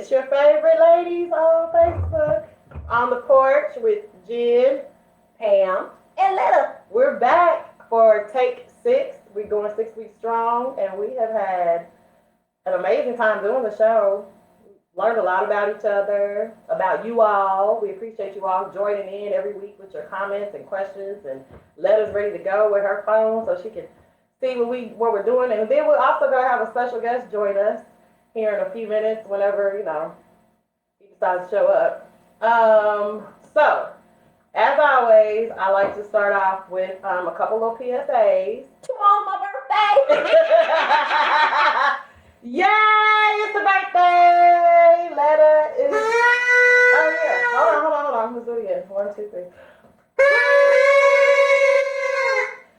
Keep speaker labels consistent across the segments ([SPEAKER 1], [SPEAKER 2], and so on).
[SPEAKER 1] It's your favorite ladies on Facebook, On the Porch with Jen,
[SPEAKER 2] Pam, and Letta.
[SPEAKER 1] We're back for take 6. We're going 6 weeks strong, and we have had an amazing time doing the show. Learned a lot about each other, about you all. We appreciate you all joining in every week with your comments and questions, and Letta's ready to go with her phone so she can see what we're doing. And then we're also going to have a special guest join us here in a few minutes whenever, he decides to show up. So, as always, I like to start off with a couple of PSAs.
[SPEAKER 2] Tomorrow's my birthday.
[SPEAKER 1] Yay! It's a birthday! Letta is... Oh, yeah. Hold on. Let's do it again. 1, 2, 3.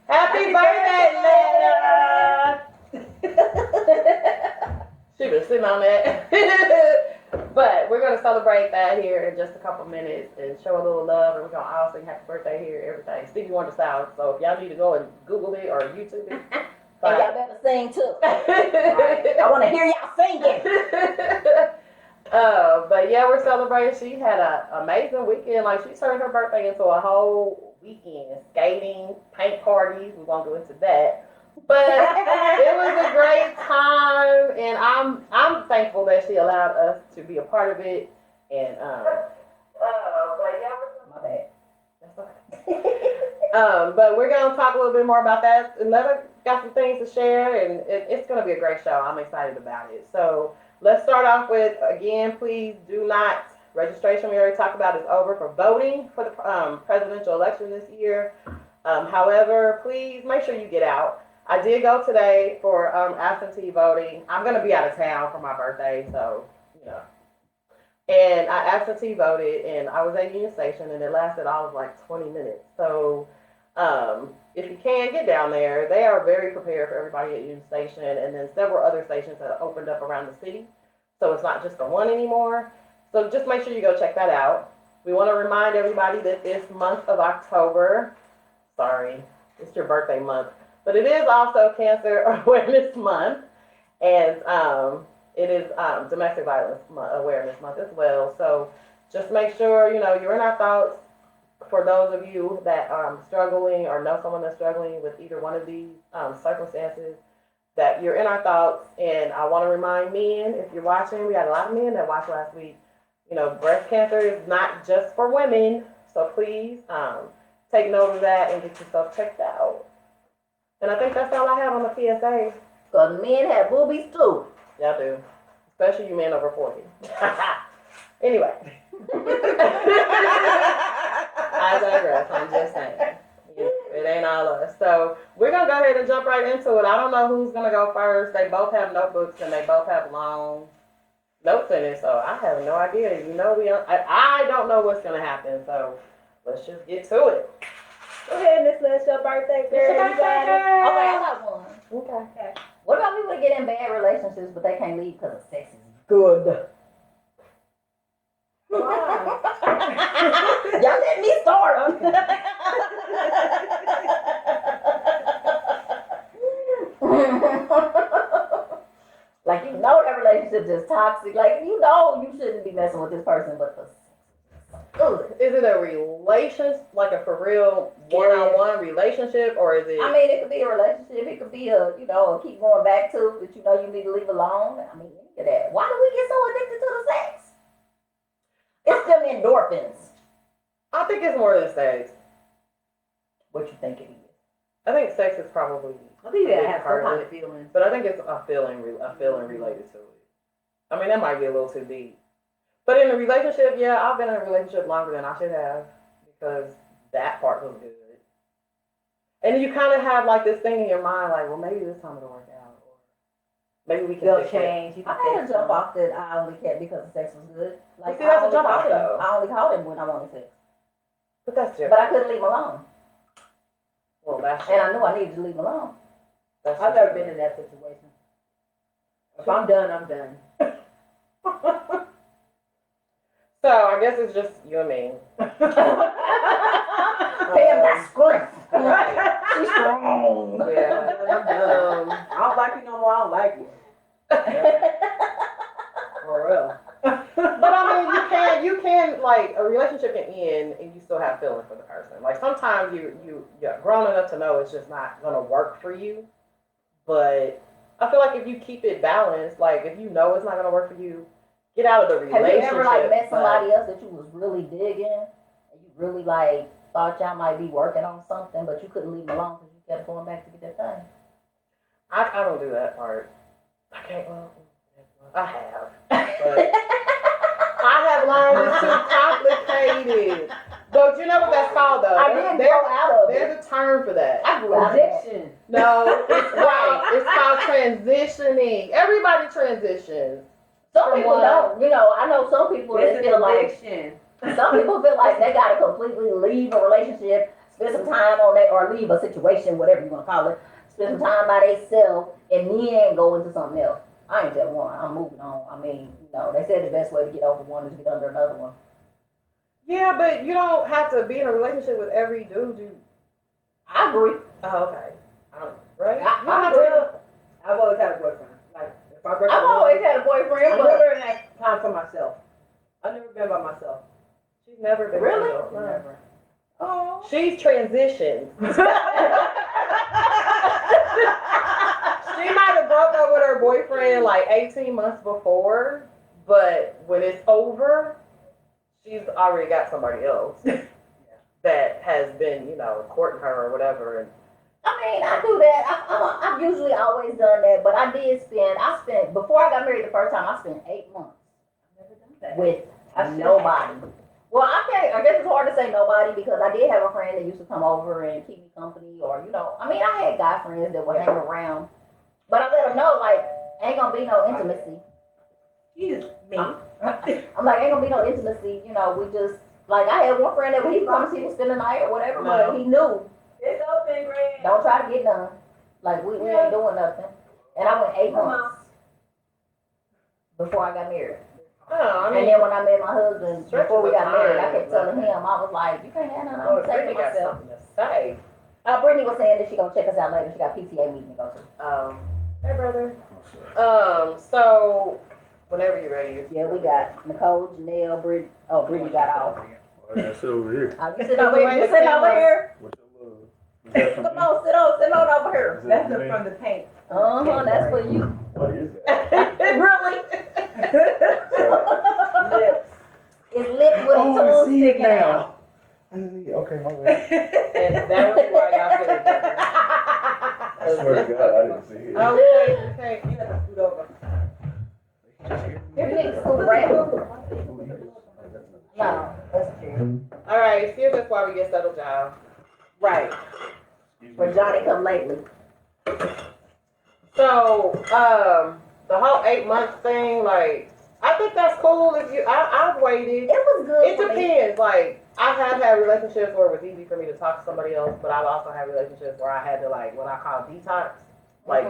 [SPEAKER 1] Happy birthday, Letta! She been sitting on that. But we're going to celebrate that here in just a couple minutes and show a little love. And we're going to all sing happy birthday here, everything. Stevie Wonder style. So if y'all need to go and Google it or YouTube it.
[SPEAKER 2] And y'all better sing too. Right. I want to hear y'all singing.
[SPEAKER 1] But yeah, we're celebrating. She had an amazing weekend. Like, she turned her birthday into a whole weekend. Skating, paint parties. We won't go into that. But it was a great time, and I'm thankful that she allowed us to be a part of it. And but yeah, my bad. That's okay. But we're gonna talk a little bit more about that. And Letta got some things to share, and it's gonna be a great show. I'm excited about it. So let's start off with, again, please do not. Registration, we already talked about, is over for voting for the presidential election this year. However, please make sure you get out. I did go today for absentee voting. I'm going to be out of town for my birthday, so, And I absentee voted, and I was at Union Station, and it lasted all of like 20 minutes. So if you can, get down there. They are very prepared for everybody at Union Station, and then several other stations that opened up around the city. So it's not just the one anymore. So just make sure you go check that out. We want to remind everybody that this month of October, it's your birthday month, but it is also Cancer Awareness Month, and it is Domestic Violence Awareness Month as well. So just make sure, you're in our thoughts. For those of you that are struggling or know someone that's struggling with either one of these circumstances, that you're in our thoughts. And I want to remind men, if you're watching, we had a lot of men that watched last week. Breast cancer is not just for women, so please take note of that and get yourself checked out. And I think that's all I have on the PSA.
[SPEAKER 2] Because men have boobies too.
[SPEAKER 1] Y'all do. Especially you men over 40. Anyway. I digress. I'm just saying. It ain't all us. So we're going to go ahead and jump right into it. I don't know who's going to go first. They both have notebooks and they both have long notes in it. So I have no idea. I don't know what's going to happen. So let's just get to it.
[SPEAKER 2] Go ahead, Miss Liz, your birthday girl.
[SPEAKER 1] It's your birthday girl.
[SPEAKER 2] Okay, I got one.
[SPEAKER 1] Okay.
[SPEAKER 2] What about people that get in bad relationships but they can't leave because sex is good?
[SPEAKER 1] Wow.
[SPEAKER 2] Y'all let me start.
[SPEAKER 1] Okay.
[SPEAKER 2] Like, that relationship is toxic. Like, you shouldn't be messing with this person, but the good.
[SPEAKER 1] Is it a relationship, like a for real one-on-one relationship, or is it?
[SPEAKER 2] I mean, it could be a relationship. It could be a keep going back to that. You need to leave alone. I mean, look at that. Why do we get so addicted to the sex? It's them endorphins.
[SPEAKER 1] I think it's more than sex.
[SPEAKER 2] What you think it is?
[SPEAKER 1] I think sex is probably.
[SPEAKER 2] I think you have some kind of feelings,
[SPEAKER 1] but I think it's a feeling related to it. I mean, that might be a little too deep. But in a relationship, yeah, I've been in a relationship longer than I should have because that part was good. And you kind of have like this thing in your mind, like, well, maybe this time it'll work out, or maybe we can
[SPEAKER 2] change. I had to jump off that I only kept because the sex was good. Like,
[SPEAKER 1] see, that's a jump off though.
[SPEAKER 2] I only called him when I wanted sex.
[SPEAKER 1] But that's different.
[SPEAKER 2] But I couldn't leave him alone.
[SPEAKER 1] Well, that's.
[SPEAKER 2] And I knew I needed to leave him alone.
[SPEAKER 3] I've never been in that situation. If I'm done, I'm done.
[SPEAKER 1] So I guess it's just you and me.
[SPEAKER 2] Pam got strength. She's strong.
[SPEAKER 3] Yeah, I'm done. I don't like you no more. I don't like you. For real.
[SPEAKER 1] like a relationship can end and you still have feelings for the person. Like sometimes you're grown enough to know it's just not gonna work for you. But I feel like if you keep it balanced, like if you know it's not gonna work for you, get out of the relationship.
[SPEAKER 2] Have you ever like met somebody else that you was really digging and you really like thought y'all might be working on something, but you couldn't leave them alone because you kept going back to get that thing?
[SPEAKER 1] I don't do that part. I can't. Well, I have. But I have learned it's too complicated. But you know what that's called though?
[SPEAKER 2] I didn't grow out of it.
[SPEAKER 1] There's a term for that.
[SPEAKER 2] I grew out of it.
[SPEAKER 3] Addiction.
[SPEAKER 1] No, it's called transitioning. Everybody transitions.
[SPEAKER 2] Some people don't. You know, I know some people that
[SPEAKER 3] It's
[SPEAKER 2] feel
[SPEAKER 3] an
[SPEAKER 2] like
[SPEAKER 3] addiction.
[SPEAKER 2] some people feel like they gotta completely leave a relationship, spend some time on that, or leave a situation, whatever you want to call it, spend some time by themselves, and then go into something else. I ain't that one. I'm moving on. I mean, you know, they said the best way to get over one is to get under another one.
[SPEAKER 1] Yeah, but you don't have to be in a relationship with every dude you.
[SPEAKER 2] I agree.
[SPEAKER 1] Oh, okay. Right?
[SPEAKER 3] I've always had a boyfriend. Like, if I break
[SPEAKER 2] I've
[SPEAKER 3] up with
[SPEAKER 2] always
[SPEAKER 3] him,
[SPEAKER 2] had a boyfriend,
[SPEAKER 3] I've
[SPEAKER 2] but
[SPEAKER 3] never had time for myself. I've never been by myself.
[SPEAKER 1] She's never been
[SPEAKER 2] Really?
[SPEAKER 1] single. No.
[SPEAKER 3] Never.
[SPEAKER 2] oh,
[SPEAKER 1] She's transitioned. She might have broke up with her boyfriend like 18 months before, but when it's over, she's already got somebody else that has been, you know, courting her or whatever. And
[SPEAKER 2] I mean, I do that. I've usually always done that, but I spent, before I got married the first time, I spent 8 months
[SPEAKER 3] I've never done that.
[SPEAKER 2] with nobody. Well, I guess it's hard to say nobody because I did have a friend that used to come over and keep me company, or, you know, I mean, I had guy friends that would hang around, but I let them know, like, ain't gonna be no intimacy.
[SPEAKER 3] Excuse me.
[SPEAKER 2] I'm like, ain't gonna be no intimacy, you know, we just, like, I had one friend that when he promised he would spend the night or whatever, but he knew,
[SPEAKER 3] It's open, Greg.
[SPEAKER 2] don't try to get done. Like, we ain't doing nothing. And I went 8 months before I got married.
[SPEAKER 1] oh, I mean,
[SPEAKER 2] And then when I met my husband,
[SPEAKER 1] Stretch
[SPEAKER 2] before we
[SPEAKER 1] the
[SPEAKER 2] got married, I
[SPEAKER 1] time,
[SPEAKER 2] kept telling him, I was like, you can't have nothing,
[SPEAKER 1] oh,
[SPEAKER 2] I'm saving
[SPEAKER 1] Brittany got
[SPEAKER 2] myself.
[SPEAKER 1] something to say.
[SPEAKER 2] Brittany was saying that she gonna check us out later. She got PTA meeting to go to.
[SPEAKER 1] Hey, brother. So whenever you're ready.
[SPEAKER 2] Yeah, we got Nicole, Janelle, Brittany. Oh, Brittany got off.
[SPEAKER 4] I sit over here.
[SPEAKER 2] You sitting over here? You sitting over here?
[SPEAKER 4] What's your love? Is that from
[SPEAKER 2] Come
[SPEAKER 4] me?
[SPEAKER 2] on, sit on over here.
[SPEAKER 4] Is that
[SPEAKER 3] That's
[SPEAKER 4] from me?
[SPEAKER 3] from the paint.
[SPEAKER 2] That's for you.
[SPEAKER 4] What is that?
[SPEAKER 2] Really?
[SPEAKER 3] Lips.
[SPEAKER 2] It's lit with a
[SPEAKER 4] Oh, I
[SPEAKER 2] tongue
[SPEAKER 4] see it
[SPEAKER 2] sticking out.
[SPEAKER 4] now. Okay, my bad.
[SPEAKER 1] And that was why y'all sit together.
[SPEAKER 4] I swear to God, I didn't see it.
[SPEAKER 1] Okay.
[SPEAKER 3] You got to scoot over.
[SPEAKER 2] You need to scoot around. No, that's true.
[SPEAKER 1] All right, see if that's why we get settled down.
[SPEAKER 2] Right. For Johnny come lately.
[SPEAKER 1] So, the whole 8 months thing, like, I think that's cool if you, I've waited.
[SPEAKER 2] It was good.
[SPEAKER 1] It depends. Like, I have had relationships where it was easy for me to talk to somebody else, but I've also had relationships where I had to, like, what I call detox. Like,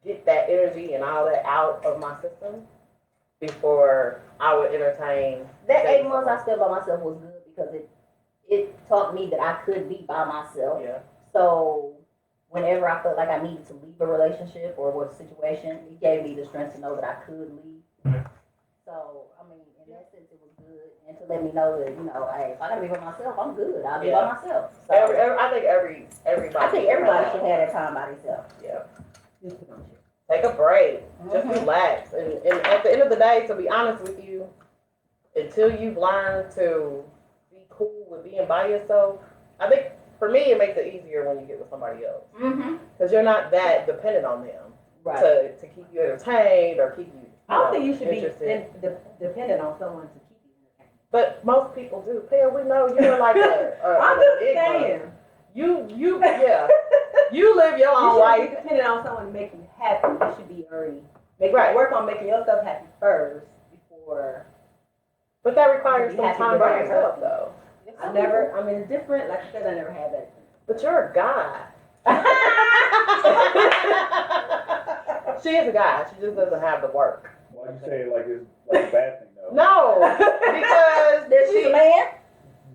[SPEAKER 1] get that energy and all that out of my system before I would entertain.
[SPEAKER 2] That 8
[SPEAKER 1] dating
[SPEAKER 2] months I
[SPEAKER 1] someone.
[SPEAKER 2] spent by myself was good because it taught me that I could be by myself.
[SPEAKER 1] Yeah.
[SPEAKER 2] So whenever I felt like I needed to leave a relationship or was a situation, it gave me the strength to know that I could leave. So, I mean, in that sense, it was good. And to let me know that, you know, hey, if I gotta be by myself, I'm good. I'll be by myself. So
[SPEAKER 1] I think everybody.
[SPEAKER 2] I think everybody should have that time by themselves.
[SPEAKER 1] Yeah. Take a break. Just relax. And at the end of the day, to be honest with you, until you've learned to be cool with being by yourself, I think for me it makes it easier when you get with somebody else. Because you're not that dependent on them
[SPEAKER 2] Right.
[SPEAKER 1] to keep you entertained or keep you.
[SPEAKER 3] I don't think you should be
[SPEAKER 1] interested.
[SPEAKER 3] dependent on someone to keep you entertained.
[SPEAKER 1] But most people do. Pam, we know you're like
[SPEAKER 3] I'm
[SPEAKER 1] an
[SPEAKER 3] just
[SPEAKER 1] enigma.
[SPEAKER 3] saying.
[SPEAKER 1] Yeah. You live your
[SPEAKER 3] You
[SPEAKER 1] own
[SPEAKER 3] should
[SPEAKER 1] life.
[SPEAKER 3] be dependent on someone to make you happy. You should be already
[SPEAKER 1] Right.
[SPEAKER 3] work on making yourself happy first before.
[SPEAKER 1] But that requires
[SPEAKER 3] You
[SPEAKER 1] some
[SPEAKER 3] have to
[SPEAKER 1] time
[SPEAKER 3] get
[SPEAKER 1] by
[SPEAKER 3] right.
[SPEAKER 1] yourself, though.
[SPEAKER 3] I mean, it's different. Like I said, I never had that.
[SPEAKER 1] But you're a guy. She is a guy. She just doesn't have the work.
[SPEAKER 4] Why you say it like it's like a bad thing though?
[SPEAKER 1] No, because
[SPEAKER 2] She's a man?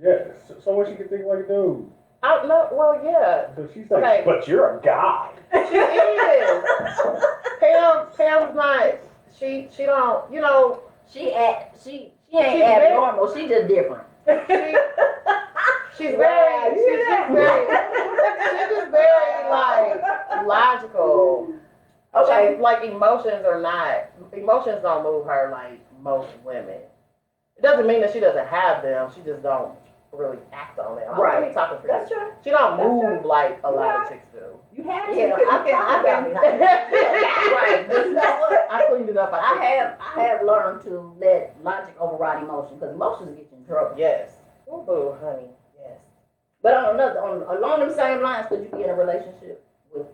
[SPEAKER 4] Yeah. So what she can think like a dude?
[SPEAKER 1] I no. Well, yeah,
[SPEAKER 4] So she's like,
[SPEAKER 1] Okay.
[SPEAKER 4] but you're a guy.
[SPEAKER 1] she is. Pam's not. She don't. You know,
[SPEAKER 2] She ain't abnormal. She just different.
[SPEAKER 1] She's very, she's just very like logical.
[SPEAKER 2] Okay.
[SPEAKER 1] Like emotions don't move her like most women. It doesn't mean that she doesn't have them. She just don't really act on them.
[SPEAKER 2] Right.
[SPEAKER 1] I'm talking for
[SPEAKER 3] That's
[SPEAKER 1] you.
[SPEAKER 3] true.
[SPEAKER 1] She don't
[SPEAKER 3] That's
[SPEAKER 1] move
[SPEAKER 3] true.
[SPEAKER 1] like a lot of chicks do.
[SPEAKER 3] You had to.
[SPEAKER 2] Yeah, right. But you know what?
[SPEAKER 1] I cleaned it up.
[SPEAKER 2] I have learned to let logic override emotion because emotions get you in trouble.
[SPEAKER 1] Yes. Oh, honey. Yes.
[SPEAKER 2] But along them same lines, could you be in a relationship with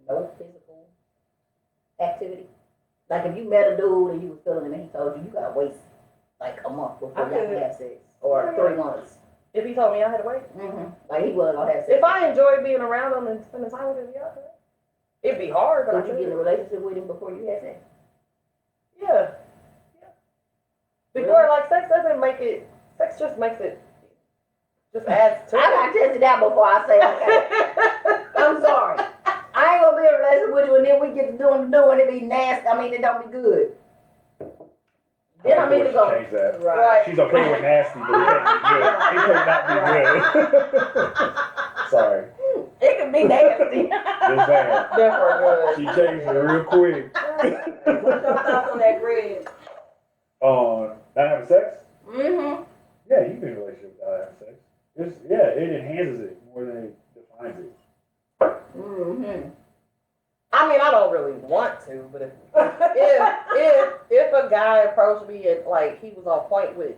[SPEAKER 2] no physical activity? Like if you met a dude and you was feeling him and he told you gotta wait like a month before you can have sex, or 3 months.
[SPEAKER 1] If he told me I had to wait.
[SPEAKER 2] Like he wasn't gonna have sex.
[SPEAKER 1] If I enjoyed being around him and spending time with him, yeah. It'd be hard, but
[SPEAKER 2] Could you get in a relationship with him before you had sex?
[SPEAKER 1] Yeah. Before, like, sex doesn't make it, sex just makes it, just adds to
[SPEAKER 2] I
[SPEAKER 1] it.
[SPEAKER 2] gotta test it out before I say okay. I'm sorry. I ain't gonna be in a relationship with you and then we get to doing and it be nasty. I mean, it don't be good. Then I mean to go.
[SPEAKER 4] Change that.
[SPEAKER 1] Right.
[SPEAKER 4] She's okay with nasty, but it can't be good. It cannot be good. Sorry.
[SPEAKER 2] It can be nasty.
[SPEAKER 4] Just saying.
[SPEAKER 1] Definitely good.
[SPEAKER 4] She changed it real quick.
[SPEAKER 3] What's your thoughts on that, Greg?
[SPEAKER 4] Not having sex?
[SPEAKER 2] Mm-hmm.
[SPEAKER 4] Yeah, you can be in a relationship without having sex. It enhances it more than it defines it.
[SPEAKER 2] Mm-hmm.
[SPEAKER 1] I mean, I don't really want to, but if a guy approached me and, like, he was on point with,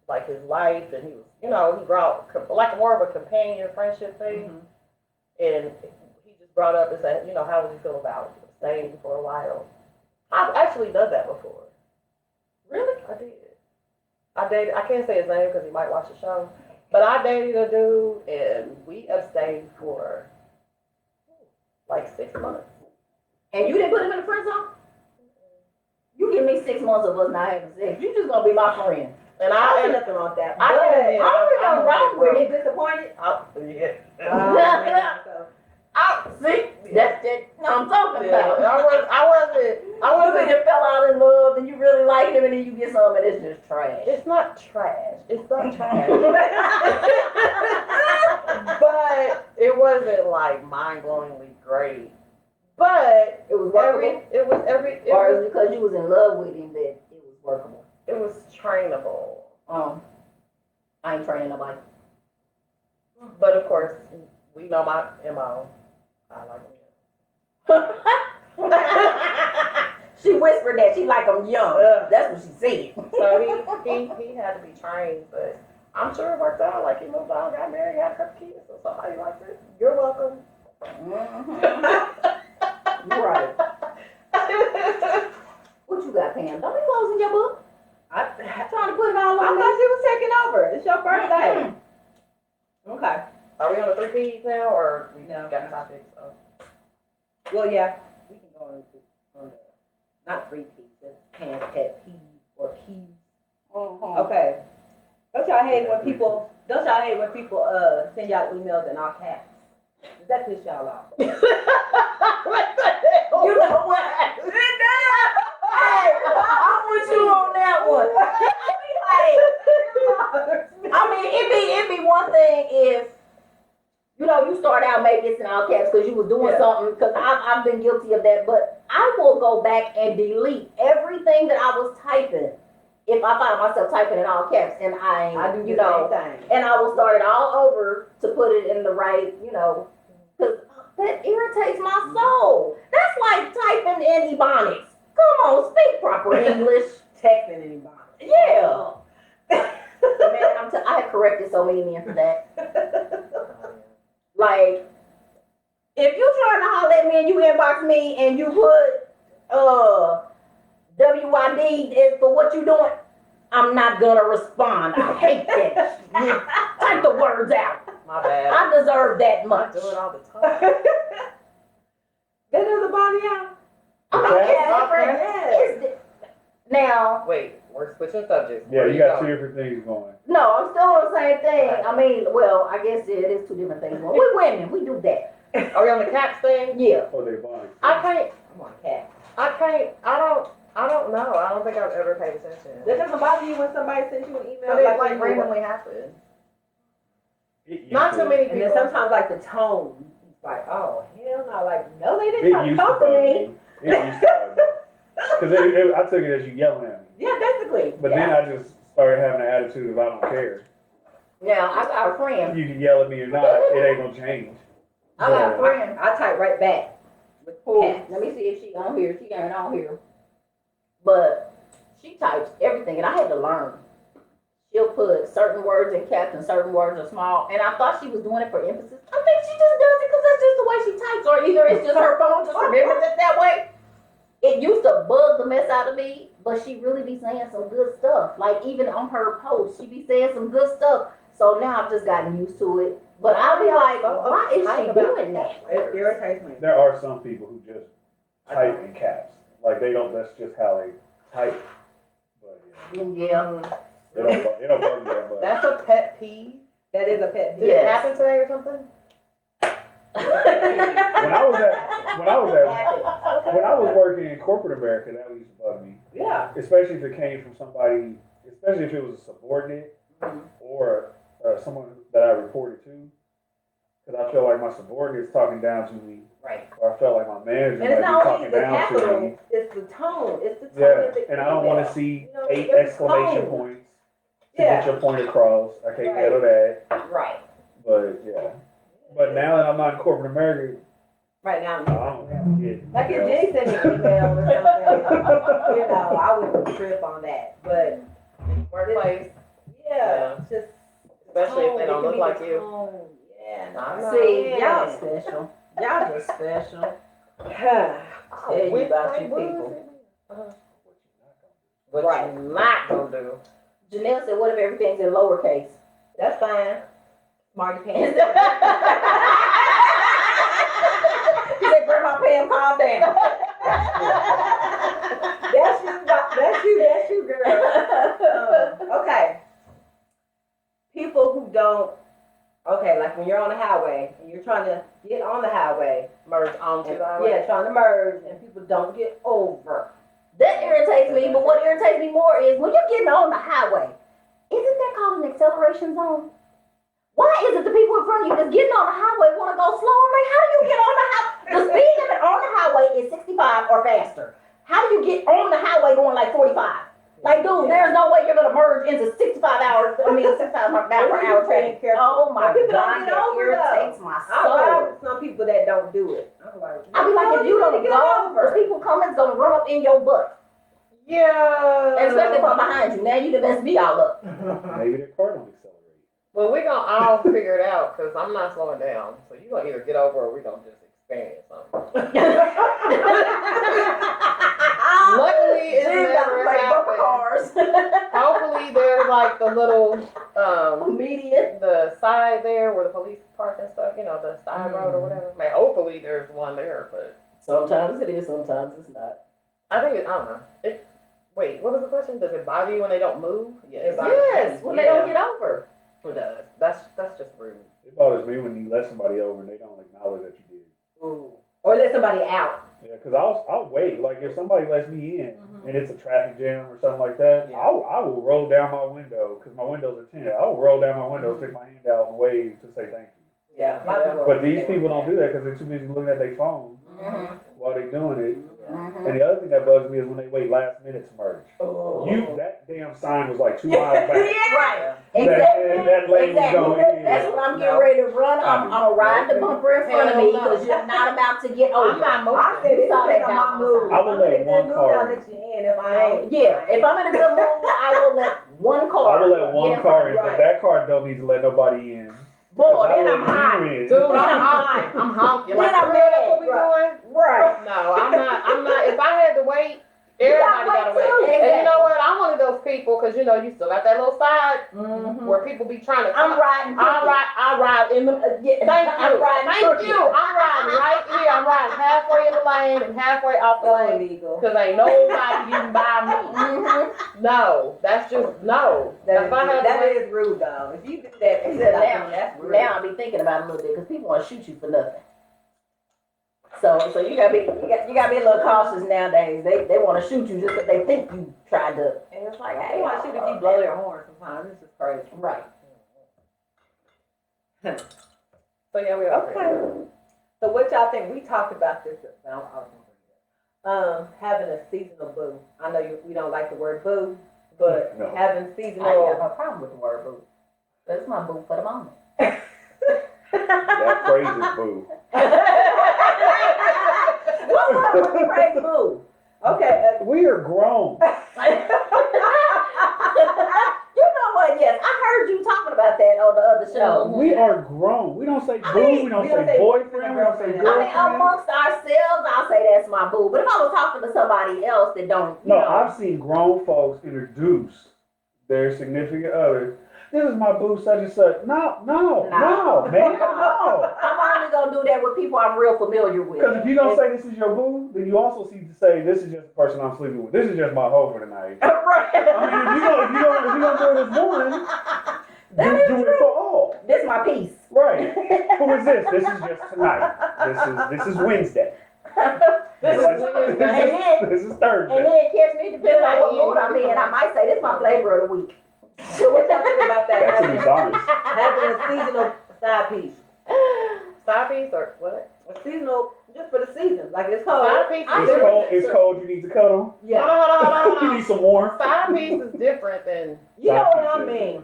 [SPEAKER 1] like, his life and he was, you know, he brought, like, more of a companion friendship thing, and he just brought up and said, you know, how would you feel about staying for a while? I've actually done that before. Really? I did. I dated, I can't say his name because he might watch the show, but I dated a dude and we abstained for like 6 months.
[SPEAKER 2] And you didn't put him in the friend zone? You give me 6 months of us not having sex. You just gonna be my friend.
[SPEAKER 1] And
[SPEAKER 3] I ain't nothing wrong with that.
[SPEAKER 2] I don't know wrong with it. Disappointed.
[SPEAKER 1] Yeah.
[SPEAKER 2] See, that's what I'm talking about.
[SPEAKER 1] I
[SPEAKER 2] You
[SPEAKER 1] wasn't.
[SPEAKER 2] just fell out in love and you really like him and then you get some and it's just trash.
[SPEAKER 1] It's not trash. It's not trash. But it wasn't like mind-blowingly great. But
[SPEAKER 2] It was workable.
[SPEAKER 1] it was
[SPEAKER 2] Or is it because you was in love with him that it was workable?
[SPEAKER 1] it was trainable.
[SPEAKER 2] I ain't training nobody.
[SPEAKER 1] But of course, we know my MO. I like him.
[SPEAKER 2] She whispered that she like him young. That's what she said.
[SPEAKER 1] So he had to be trained, but I'm sure it worked out. Like he moved on, got married, had a couple kids, so somebody likes it. You're welcome.
[SPEAKER 2] You're right. What you got, Pam? Don't be closing your book.
[SPEAKER 3] I'm
[SPEAKER 2] Trying to put it all
[SPEAKER 3] I
[SPEAKER 2] on
[SPEAKER 3] thought
[SPEAKER 2] me.
[SPEAKER 3] you was taking over. It's your birthday. Okay.
[SPEAKER 1] Are we on the 3 P's now, or we
[SPEAKER 3] No.
[SPEAKER 1] got topics? Oh.
[SPEAKER 3] Well, yeah. We can go on the not 3 P's. Just can pet P or keys. Okay. Don't y'all hate when people send y'all emails in all caps? Does that piss y'all off?
[SPEAKER 2] You know what? Hey, I'm with you on that one. I mean, it'd be one thing if, you know, you start out maybe it's in all caps because you was doing something, because I've been guilty of that, but I will go back and delete everything that I was typing if I find myself typing in all caps and
[SPEAKER 3] I do
[SPEAKER 2] you
[SPEAKER 3] the
[SPEAKER 2] know,
[SPEAKER 3] same thing.
[SPEAKER 2] and I will start it all over to put it in the right, you know, because that irritates my soul. That's like typing in Ebonics. Come on, speak proper English.
[SPEAKER 3] Texting anybody.
[SPEAKER 2] Yeah. Man, I have corrected so many men for that. Like, if you trying to holler at me and you inbox me and you put WYD is for what you doing, I'm not gonna respond. I hate that. Type the words out.
[SPEAKER 1] My bad.
[SPEAKER 2] I deserve that
[SPEAKER 1] I
[SPEAKER 2] much.
[SPEAKER 1] do it all the time.
[SPEAKER 3] That doesn't bother y'all?
[SPEAKER 2] Now,
[SPEAKER 1] Wait, we're switching subjects.
[SPEAKER 4] Yeah,
[SPEAKER 1] Where
[SPEAKER 4] you got 2
[SPEAKER 1] going?
[SPEAKER 4] different things going.
[SPEAKER 2] no, I'm still on the same thing. I mean, well, I guess it is 2 different things. Well, we women, we do that.
[SPEAKER 1] Are we on the caps thing?
[SPEAKER 2] Yeah.
[SPEAKER 4] Oh, they bond.
[SPEAKER 1] I can't.
[SPEAKER 3] Come on, cat.
[SPEAKER 1] I I don't know. I don't think I've ever paid attention.
[SPEAKER 3] That doesn't bother you when somebody sends you an email?
[SPEAKER 1] But it like
[SPEAKER 3] when you-
[SPEAKER 1] randomly happens.
[SPEAKER 4] It used
[SPEAKER 1] Not too
[SPEAKER 4] to.
[SPEAKER 1] many
[SPEAKER 3] And
[SPEAKER 1] people.
[SPEAKER 3] then sometimes like the tone, it's like, oh hell no, like no, they
[SPEAKER 4] It
[SPEAKER 3] didn't try to
[SPEAKER 4] used to
[SPEAKER 3] talk to
[SPEAKER 4] bug
[SPEAKER 3] me.
[SPEAKER 4] me. It used to bug me. Because I took it as you yelling at me.
[SPEAKER 3] Yeah, basically.
[SPEAKER 4] But then I just started having an attitude of I don't care.
[SPEAKER 2] Now, I got a friend.
[SPEAKER 4] You can yell at me or not, it ain't gonna change.
[SPEAKER 2] I got a friend.
[SPEAKER 3] I type right back.
[SPEAKER 2] Let me see if she on here. She ain't on here. But she types everything, and I had to learn. She'll put certain words in caps and certain words are small, and I thought she was doing it for emphasis. I think she just does it because that's just the way she types, or either it's just her phone just remembers it that way. It used to bug the mess out of me, but she really be saying some good stuff. Like even on her post, she be saying some good stuff. So now I've just gotten used to it. But I'll be like, why is she doing that?
[SPEAKER 3] It irritates me.
[SPEAKER 4] There are some people who just type in caps. Like they don't, that's just how they type. But
[SPEAKER 2] Yeah.
[SPEAKER 4] it don't bug me that much.
[SPEAKER 1] That's a pet peeve.
[SPEAKER 3] That is a pet
[SPEAKER 1] Did
[SPEAKER 3] peeve.
[SPEAKER 1] it happen today or something?
[SPEAKER 4] When I was working in corporate America, that used to bug me.
[SPEAKER 3] Yeah.
[SPEAKER 4] Especially if it came from somebody, especially if it was a subordinate or someone that I reported to. Because I felt like my subordinate's talking down to me.
[SPEAKER 2] Right.
[SPEAKER 4] Or I felt like my manager
[SPEAKER 3] And it's
[SPEAKER 4] might be
[SPEAKER 3] not only
[SPEAKER 4] talking
[SPEAKER 3] the
[SPEAKER 4] down to me.
[SPEAKER 3] capital, it's the tone. It's the tone.
[SPEAKER 4] Yeah,
[SPEAKER 3] of the
[SPEAKER 4] and I don't want to
[SPEAKER 3] email.
[SPEAKER 4] see
[SPEAKER 3] You know,
[SPEAKER 4] 8
[SPEAKER 3] there's
[SPEAKER 4] exclamation
[SPEAKER 3] tone.
[SPEAKER 4] points to
[SPEAKER 3] Yeah.
[SPEAKER 4] get your point across. I can't
[SPEAKER 3] Right.
[SPEAKER 4] handle that.
[SPEAKER 2] Right.
[SPEAKER 4] But yeah. But now that I'm not in corporate America,
[SPEAKER 3] Right now.
[SPEAKER 4] I don't get
[SPEAKER 3] Like if Jenny sent me an email or something, you know, I wouldn't trip on that. But
[SPEAKER 1] Workplace.
[SPEAKER 3] yeah, it's just
[SPEAKER 1] Especially if
[SPEAKER 3] tone.
[SPEAKER 1] they
[SPEAKER 3] It
[SPEAKER 1] don't
[SPEAKER 3] can
[SPEAKER 1] look
[SPEAKER 3] be
[SPEAKER 1] like
[SPEAKER 3] the
[SPEAKER 1] you.
[SPEAKER 3] tone. Yeah,
[SPEAKER 1] I
[SPEAKER 2] See,
[SPEAKER 3] man.
[SPEAKER 2] y'all special.
[SPEAKER 3] Y'all just special.
[SPEAKER 2] Tell you about you people.
[SPEAKER 1] What
[SPEAKER 3] Right.
[SPEAKER 1] you not gonna do.
[SPEAKER 2] Janelle said, what if everything's in lowercase?
[SPEAKER 3] That's fine. Smarty pants.
[SPEAKER 2] He said, Grandma Pam, calm down.
[SPEAKER 3] That's you, girl. Okay. People who don't, okay, like when you're on the highway and you're trying to get on the highway,
[SPEAKER 1] Merge onto
[SPEAKER 3] and,
[SPEAKER 1] the highway.
[SPEAKER 3] yeah, trying to merge, and people don't get over.
[SPEAKER 2] That irritates me, but what irritates me more is when you're getting on the highway, isn't that called an acceleration zone? Why is it the people in front of you that's getting on the highway want to go slower? Like, how do you get on the highway? The speed limit on the highway is 65 or faster. How do you get on the highway going like 45? Like, dude, there's no way you're going to merge into 65 miles per hour traffic. Oh my
[SPEAKER 3] People don't
[SPEAKER 2] God,
[SPEAKER 3] get
[SPEAKER 2] that
[SPEAKER 3] over,
[SPEAKER 2] irritates
[SPEAKER 3] though.
[SPEAKER 2] my
[SPEAKER 3] I ride
[SPEAKER 2] soul.
[SPEAKER 3] with some people that don't do it. I'm like,
[SPEAKER 2] I be like, if you don't
[SPEAKER 3] get
[SPEAKER 2] go, the people coming's going to run up in your butt.
[SPEAKER 1] Yeah.
[SPEAKER 2] And especially from behind you. Now you done messed me all up.
[SPEAKER 4] maybe their car don't accelerate.
[SPEAKER 1] Well, we're gonna all figure it out because I'm not slowing down. So you're gonna either get over or we're gonna just experience something. Luckily, it's never happened.
[SPEAKER 2] cars.
[SPEAKER 1] Hopefully, there's like the little
[SPEAKER 2] Median.
[SPEAKER 1] the side there where the police park and stuff. You know, the side road or whatever. Man, hopefully there's one there, but
[SPEAKER 2] Sometimes it is, sometimes it's not.
[SPEAKER 1] I think I don't know. Wait, what was the question? Does it bother you when they don't move? Yes.
[SPEAKER 2] Yes, when they don't get over.
[SPEAKER 1] It does. That's just rude.
[SPEAKER 4] It bothers me when you let somebody over and they don't acknowledge that you did.
[SPEAKER 3] Ooh. Or let somebody out.
[SPEAKER 4] Yeah, because I'll wait. Like if somebody lets me in and it's a traffic jam or something like that,
[SPEAKER 1] Yeah.
[SPEAKER 4] I will roll down my window because my windows are tinted. I will roll down my window, stick my hand out, and wave to say thank you.
[SPEAKER 3] Yeah.
[SPEAKER 4] But these people don't do that because they're too busy looking at their phone while they're doing it. And the other thing that bugs me is when they wait last minute to merge. That damn sign was like 2 miles back.
[SPEAKER 2] Right.
[SPEAKER 4] That lady was going in.
[SPEAKER 2] That's what I'm getting ready to run. I'm gonna ride the bumper in front of me because you're not about to get over.
[SPEAKER 1] I'm not moving.
[SPEAKER 3] I said, it's
[SPEAKER 2] Sorry,
[SPEAKER 3] on my move.
[SPEAKER 4] I will let one car in.
[SPEAKER 3] If I ain't.
[SPEAKER 2] Yeah, if I'm in a good mood, I will let one car.
[SPEAKER 4] I will let one
[SPEAKER 2] get
[SPEAKER 4] car in,
[SPEAKER 3] right.
[SPEAKER 4] but that car don't need to let nobody in.
[SPEAKER 2] Boy,
[SPEAKER 4] I
[SPEAKER 2] then
[SPEAKER 4] let
[SPEAKER 2] I'm hot.
[SPEAKER 4] you in.
[SPEAKER 1] Dude, I'm honking. I'm honking.
[SPEAKER 2] Then
[SPEAKER 1] Like,
[SPEAKER 2] I'm
[SPEAKER 1] for real, that's what we
[SPEAKER 2] mad,
[SPEAKER 1] doing?
[SPEAKER 3] Right.
[SPEAKER 1] No, I'm not. If I had to wait, everybody gotta wait.
[SPEAKER 2] too.
[SPEAKER 1] And you know what? I'm one of those people because you know you still got that little side
[SPEAKER 2] Mhm.
[SPEAKER 1] where people be trying to.
[SPEAKER 2] I'm riding.
[SPEAKER 1] I ride in the.
[SPEAKER 2] Thank
[SPEAKER 1] Thank you. I'm riding right here. I'm riding halfway in the lane and halfway off the
[SPEAKER 3] So
[SPEAKER 1] lane
[SPEAKER 3] illegal.
[SPEAKER 1] because ain't nobody getting by me.
[SPEAKER 2] Mm-hmm.
[SPEAKER 1] No, that's just no. If I had to
[SPEAKER 3] That
[SPEAKER 1] wait,
[SPEAKER 3] is rude, though. If you do that,
[SPEAKER 2] Now,
[SPEAKER 3] that's rude.
[SPEAKER 2] now I'll be thinking about it a little bit because people want to shoot you for nothing. So you gotta be a little cautious nowadays. They want to shoot you just because they think you tried to. And it's like, hey,
[SPEAKER 3] They want to shoot if you blow their horn sometimes. This is crazy.
[SPEAKER 2] Right.
[SPEAKER 1] So yeah, we are.
[SPEAKER 3] Okay. So what y'all think? We talked about this. Having a seasonal boo. I know we don't like the word boo, but
[SPEAKER 4] No.
[SPEAKER 3] having
[SPEAKER 2] I ain't
[SPEAKER 3] seasonal.
[SPEAKER 2] got no problem with the word boo. That's my boo for the moment.
[SPEAKER 4] That phrase is boo.
[SPEAKER 2] What's up with the phrase boo?
[SPEAKER 3] Okay.
[SPEAKER 4] We are grown.
[SPEAKER 2] You know what? Yes, I heard you talking about that on the other show.
[SPEAKER 4] We are grown. We don't say boo. We don't say boyfriend. We don't say
[SPEAKER 2] I mean,
[SPEAKER 4] girlfriend.
[SPEAKER 2] amongst ourselves, I'll say that's my boo. But if I was talking to somebody else that don't, you
[SPEAKER 4] No,
[SPEAKER 2] know,
[SPEAKER 4] I've seen grown folks introduce their significant other. This is my boo, such and such. No, man, no.
[SPEAKER 2] I'm only gonna do that with people I'm real familiar with.
[SPEAKER 4] Because if you're going to say this is your boo, then you also need to say this is just the person I'm sleeping with. This is just my hoe for the night.
[SPEAKER 2] Right.
[SPEAKER 4] I mean, if you're going to do it this morning, do it for all.
[SPEAKER 2] This my piece.
[SPEAKER 4] Right. Who is this? This is just tonight. This is Wednesday.
[SPEAKER 1] This is Wednesday.
[SPEAKER 4] This is
[SPEAKER 2] And
[SPEAKER 4] Thursday.
[SPEAKER 2] then catch me depending on what mood I'm in. I might say this is my flavor of the week.
[SPEAKER 3] So what y'all think about that?
[SPEAKER 4] That's to be honest.
[SPEAKER 3] Having a seasonal side piece.
[SPEAKER 1] Side piece or what?
[SPEAKER 3] A seasonal, just for the season. Like it's cold.
[SPEAKER 1] Side piece is
[SPEAKER 4] It's
[SPEAKER 1] different.
[SPEAKER 4] cold. It's cold. You need to cuddle.
[SPEAKER 3] Yeah.
[SPEAKER 4] You need some warmth.
[SPEAKER 1] Side piece is different than.
[SPEAKER 3] You know what
[SPEAKER 4] Side
[SPEAKER 3] I
[SPEAKER 4] piece is
[SPEAKER 3] mean.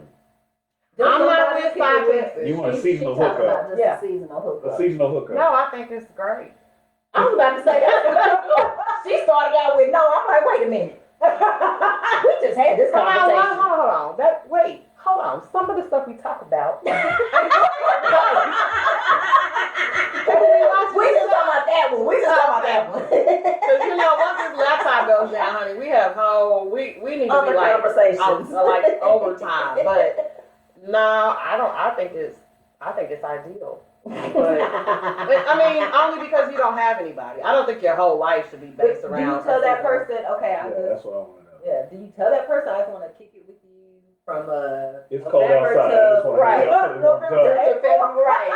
[SPEAKER 1] I'm not
[SPEAKER 3] Just
[SPEAKER 1] with
[SPEAKER 3] somebody
[SPEAKER 1] side
[SPEAKER 3] to keep it
[SPEAKER 1] pieces.
[SPEAKER 4] You want a
[SPEAKER 2] She
[SPEAKER 4] seasonal
[SPEAKER 2] talking
[SPEAKER 4] hookup.
[SPEAKER 2] about just
[SPEAKER 3] Yeah.
[SPEAKER 2] a seasonal
[SPEAKER 4] A
[SPEAKER 2] hookup.
[SPEAKER 4] seasonal hookup.
[SPEAKER 1] No, I think it's great.
[SPEAKER 2] I was about to say that. She started out with no. I'm like, wait a minute. We just had this
[SPEAKER 1] Hold
[SPEAKER 2] conversation.
[SPEAKER 1] on. Hold on. Some of the stuff we talk about.
[SPEAKER 2] We just talking about that one.
[SPEAKER 1] Because once this laptop goes down, honey, we have we need to
[SPEAKER 2] Other
[SPEAKER 1] be like
[SPEAKER 2] conversations.
[SPEAKER 1] like overtime. But no, I think it's ideal. But I mean, only because you don't have anybody. I don't think your whole life should be based
[SPEAKER 3] Do you
[SPEAKER 1] around.
[SPEAKER 3] tell that person, okay,
[SPEAKER 4] Yeah, that's what I want to know.
[SPEAKER 3] yeah, do you tell that person I just want to kick it with you from
[SPEAKER 4] It's cold
[SPEAKER 3] November
[SPEAKER 4] outside. I just want to
[SPEAKER 2] right.
[SPEAKER 4] hang out to the
[SPEAKER 3] November
[SPEAKER 4] warm
[SPEAKER 3] to
[SPEAKER 4] tub.
[SPEAKER 3] April?
[SPEAKER 2] Right.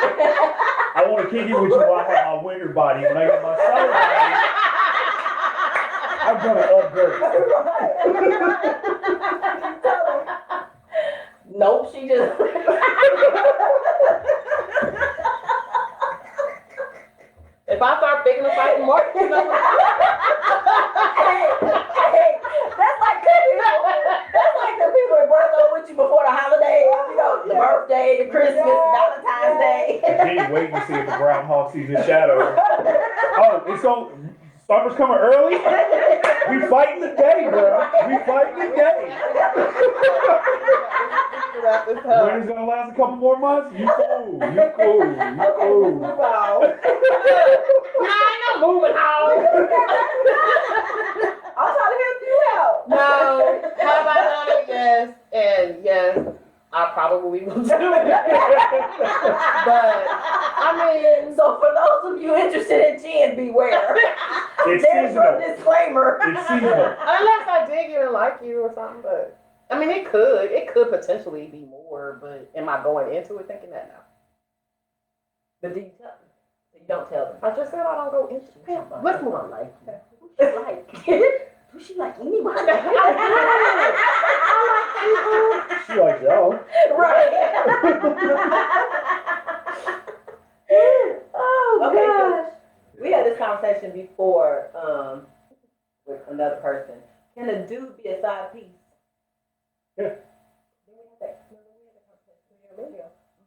[SPEAKER 4] I want to kick it with you while I have my winter body. When I get my summer body, I'm gonna upgrade.
[SPEAKER 2] Nope, she just.
[SPEAKER 1] If I start picking a fight in March,
[SPEAKER 2] Hey, that's like the people that work on with you before the holidays, the birthday, the Christmas, Valentine's Day.
[SPEAKER 4] Then you wait and see if the groundhog sees his shadow. Oh, it's going. Summer's coming early. We fighting the day, bro. We fighting the day. Winter's gonna last a couple more months. You cool. You cool. You cool.
[SPEAKER 3] Move on.
[SPEAKER 1] I ain't no moving home.
[SPEAKER 3] I'm trying to help you out.
[SPEAKER 1] No, have I done it? Yes, and yes, I probably will do it. But I mean,
[SPEAKER 2] So for those of you interested in gin, beware.
[SPEAKER 4] It's
[SPEAKER 2] There's your
[SPEAKER 4] seasonal.
[SPEAKER 2] disclaimer.
[SPEAKER 4] It's seasonal.
[SPEAKER 1] unless I dig you and like you or something, but I mean, it could potentially be more. But am I going into it thinking that now?
[SPEAKER 3] But do you tell them? You don't tell them.
[SPEAKER 1] I just said I don't go into it. Let's move on.
[SPEAKER 2] Like, who she like anybody?
[SPEAKER 4] She like y'all.
[SPEAKER 2] Right. Oh
[SPEAKER 3] Okay,
[SPEAKER 2] gosh.
[SPEAKER 3] so we had this conversation before with another person. Can a dude be a side piece?
[SPEAKER 4] Yeah.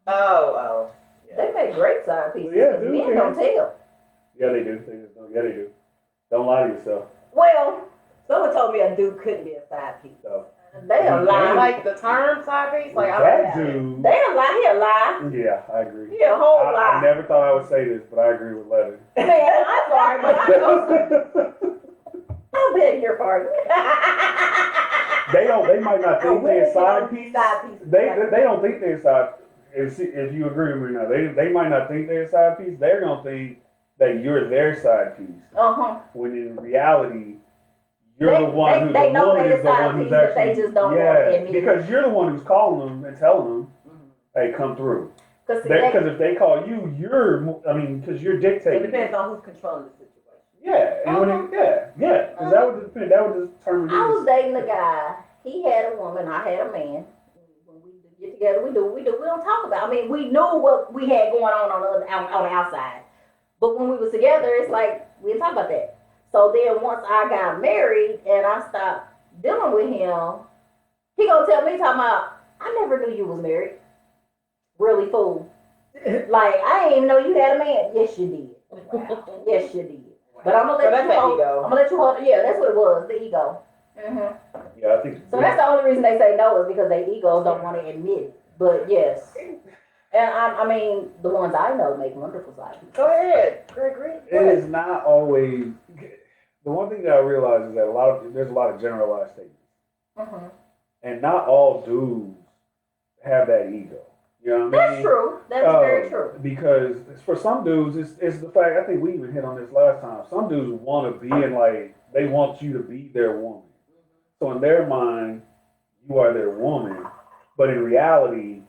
[SPEAKER 1] Oh.
[SPEAKER 2] They make great side pieces.
[SPEAKER 4] Yeah, dude,
[SPEAKER 2] Men
[SPEAKER 4] yeah.
[SPEAKER 2] don't tell.
[SPEAKER 4] Yeah, they do. They just don't. Yeah, they do. Don't lie to yourself.
[SPEAKER 2] Well,
[SPEAKER 3] Someone told me a dude couldn't be a side piece.
[SPEAKER 4] So,
[SPEAKER 2] they a lie.
[SPEAKER 1] Like the term side piece, like
[SPEAKER 4] that dude.
[SPEAKER 2] They a lie. He a lie.
[SPEAKER 4] Yeah, I agree.
[SPEAKER 2] He a whole
[SPEAKER 4] I
[SPEAKER 2] lie.
[SPEAKER 4] never thought I would say this, but I agree with Letta.
[SPEAKER 2] Man, I'm sorry, but I beg your pardon.
[SPEAKER 4] They might not think they're side piece.
[SPEAKER 3] Side piece.
[SPEAKER 4] They don't think they're side. If you agree with me now, they might not think they're side piece. They're gonna think that you're their side piece. When in reality, you're the one
[SPEAKER 2] they
[SPEAKER 4] the
[SPEAKER 2] know
[SPEAKER 4] woman
[SPEAKER 2] they're
[SPEAKER 4] is the
[SPEAKER 2] side
[SPEAKER 4] one who's
[SPEAKER 2] piece, but they
[SPEAKER 4] actually
[SPEAKER 2] just don't want to admit it.
[SPEAKER 4] because you're the one who's calling them and telling them, hey, come through. Because if they call you, because you're
[SPEAKER 3] It
[SPEAKER 4] dictating.
[SPEAKER 3] depends on who's controlling the situation.
[SPEAKER 4] Yeah, and because that would depend. That would determine.
[SPEAKER 2] I was dating a guy. He had a woman. I had a man. When we get together, we do. We don't talk about. I mean, we knew what we had going on the outside. But when we was together, it's like we didn't talk about that. So then once I got married and I stopped dealing with him, he gonna tell me talking about I never knew you was married. Really fool. Like I didn't even know you had a man. Yes, you did. Wow. Yes, you did. But I'm gonna let you hold. I'm gonna let you hold. Yeah, that's what it was. The ego.
[SPEAKER 4] Yeah, I think.
[SPEAKER 2] So that's the only reason they say no is because their egos don't want to admit it. But yes, and I mean the ones I know make wonderful side people.
[SPEAKER 1] Go ahead, Gregory.
[SPEAKER 4] It is not always. The one thing that I realize is that there's a lot of generalized statements, and not all dudes have that ego. You know what I mean?
[SPEAKER 2] That's true. That's very true.
[SPEAKER 4] Because for some dudes, it's the fact. I think we even hit on this last time. Some dudes want to be they want you to be their woman. So in their mind, you are their woman, but in reality,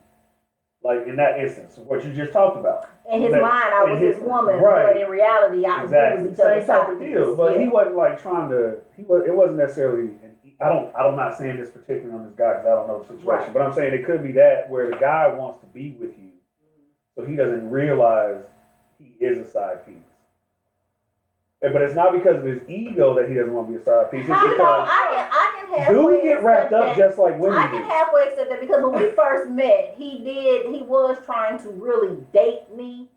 [SPEAKER 4] like in that instance, what you just talked about.
[SPEAKER 2] In his mind, I was his woman,
[SPEAKER 4] right.
[SPEAKER 2] but in reality, I
[SPEAKER 4] exactly
[SPEAKER 2] was
[SPEAKER 4] same type of deal. But he wasn't like trying to. It wasn't necessarily. I'm not saying this particularly on this guy because I don't know the situation. Right. But I'm saying it could be that where the guy wants to be with you, so he doesn't realize he is a side piece. But it's not because of his ego that he doesn't want to be a side piece. It's because
[SPEAKER 2] I can halfway
[SPEAKER 4] dudes get wrapped up just like women do.
[SPEAKER 2] I can halfway accept that because when we first met, he was trying to really date me,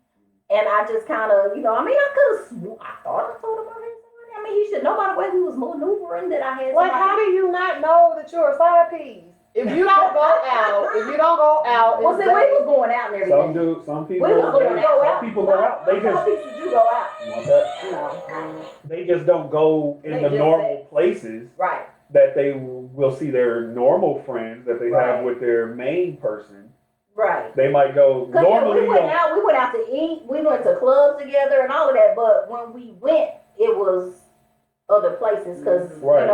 [SPEAKER 2] and I just kind of, I thought I told him already. I mean, he should know by the way he was maneuvering that I had.
[SPEAKER 1] Like, how do you not know that you're a side piece? If you don't go out,
[SPEAKER 2] well, see, we was going out and everything.
[SPEAKER 4] Some people go out. People go out. They just.
[SPEAKER 2] Some people do go out.
[SPEAKER 4] You want that?
[SPEAKER 2] No.
[SPEAKER 4] They just don't go in the normal places.
[SPEAKER 2] Right.
[SPEAKER 4] That they will see their normal friends that they have with their main person.
[SPEAKER 2] Right.
[SPEAKER 4] They might go. Normally,
[SPEAKER 2] we went out to eat. We went to clubs together and all of that. But when we went, it was other places because for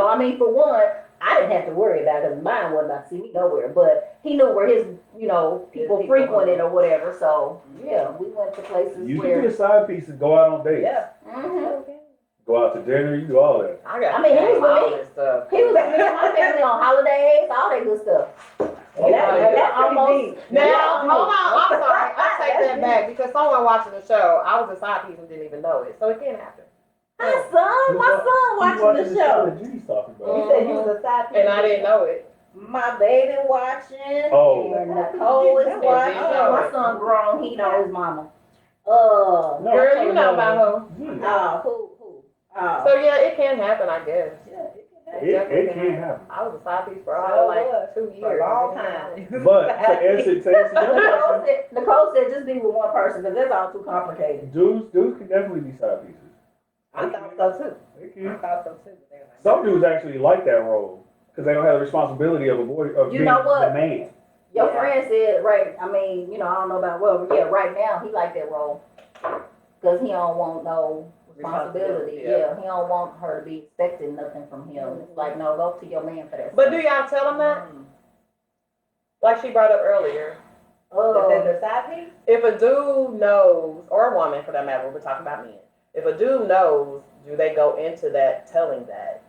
[SPEAKER 2] one, I didn't have to worry about it because mine wasn't about to see me nowhere. But he knew where his people frequented or whatever. So yeah, we went to places
[SPEAKER 4] you
[SPEAKER 2] where
[SPEAKER 4] can be a side piece and go out on dates.
[SPEAKER 1] Yeah.
[SPEAKER 4] Go out to dinner. You do all that.
[SPEAKER 2] He was with me. He was with me and my family on holidays, all that good stuff. That's almost.
[SPEAKER 1] Now, hold on. I'm sorry. I take that back because someone watching the show, I was a side piece and didn't even know it. So it can happen.
[SPEAKER 2] My son watching the show.
[SPEAKER 4] That Judy's talking about.
[SPEAKER 3] You said he was a side piece.
[SPEAKER 1] And I didn't know it.
[SPEAKER 2] My baby watching.
[SPEAKER 4] Oh.
[SPEAKER 2] And Nicole is watching. My son grown. He know his mama. Girl,
[SPEAKER 1] you know about who?
[SPEAKER 2] Who?
[SPEAKER 1] So yeah, it can happen, I guess.
[SPEAKER 3] Yeah,
[SPEAKER 4] it can happen.
[SPEAKER 1] I was a side piece for like 2 years.
[SPEAKER 3] For a long time.
[SPEAKER 4] But to answer your question,
[SPEAKER 2] Nicole said just be with one person because that's all too complicated.
[SPEAKER 4] Dudes can definitely be side pieces.
[SPEAKER 3] I thought so too.
[SPEAKER 4] They can.
[SPEAKER 3] I thought so too.
[SPEAKER 4] Some dudes actually like that role because they don't have the responsibility of being the man.
[SPEAKER 2] Your friend said, right? I mean, I don't know about right now he like that role because he don't want no responsibility. Yeah, he don't want her to be expecting nothing from him. It's like, no, go to your man for that.
[SPEAKER 1] But do y'all tell him that? Like she brought up earlier.
[SPEAKER 3] That they're the side piece?
[SPEAKER 1] If a dude knows, or a woman for that matter, we're talking about men. If a dude knows, do they go into that telling that?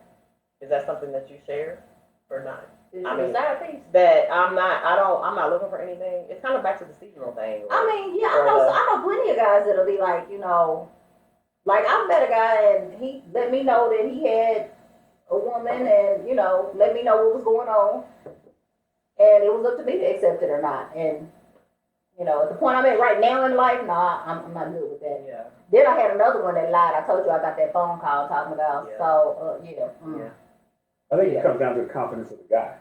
[SPEAKER 1] Is that something that you share or not? I mean, that I'm not looking for anything. It's kind of back to the seasonal thing.
[SPEAKER 2] I know plenty of guys that'll be like, like I met a guy and he let me know that he had a woman and, let me know what was going on. And it was up to me to accept it or not. And, at the point I'm at right now in life, I'm not good with that.
[SPEAKER 1] Yeah.
[SPEAKER 2] Then I had another one that lied. I told you I got that phone call talking about.
[SPEAKER 1] Yeah.
[SPEAKER 2] So,
[SPEAKER 4] I think it comes down to the confidence of the guy.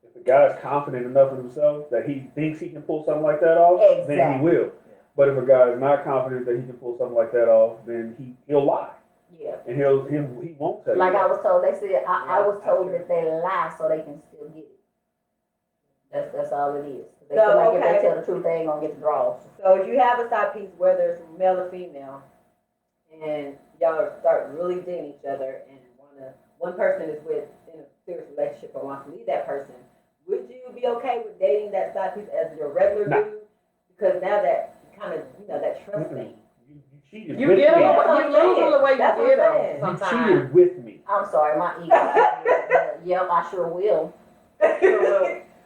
[SPEAKER 4] If the guy is confident enough in himself that he thinks he can pull something like that off, then he will. But if a guy is not confident that he can pull something like that off, then he'll lie.
[SPEAKER 2] Yeah.
[SPEAKER 4] And he won't tell you.
[SPEAKER 2] Like I was told, they said I was told that they lie so they can still get it. That's all it is. They feel like if they tell the truth, they ain't gonna get the draws.
[SPEAKER 3] So if you have a side piece, whether it's male or female, and y'all start really dating each other, and one person is in a serious relationship or wants to leave that person, would you be okay with dating that side piece as your regular dude? Because now that kind of, that trust thing.
[SPEAKER 4] You cheated
[SPEAKER 1] You
[SPEAKER 4] with
[SPEAKER 1] get
[SPEAKER 4] me.
[SPEAKER 1] them,
[SPEAKER 3] That's what
[SPEAKER 1] you
[SPEAKER 3] I'm
[SPEAKER 1] lose them
[SPEAKER 3] saying.
[SPEAKER 1] the way you
[SPEAKER 3] That's what
[SPEAKER 1] get
[SPEAKER 3] I'm
[SPEAKER 1] them
[SPEAKER 3] saying.
[SPEAKER 4] You
[SPEAKER 1] sometimes.
[SPEAKER 4] cheated with me.
[SPEAKER 2] I'm sorry, my ego. Yep, I sure will.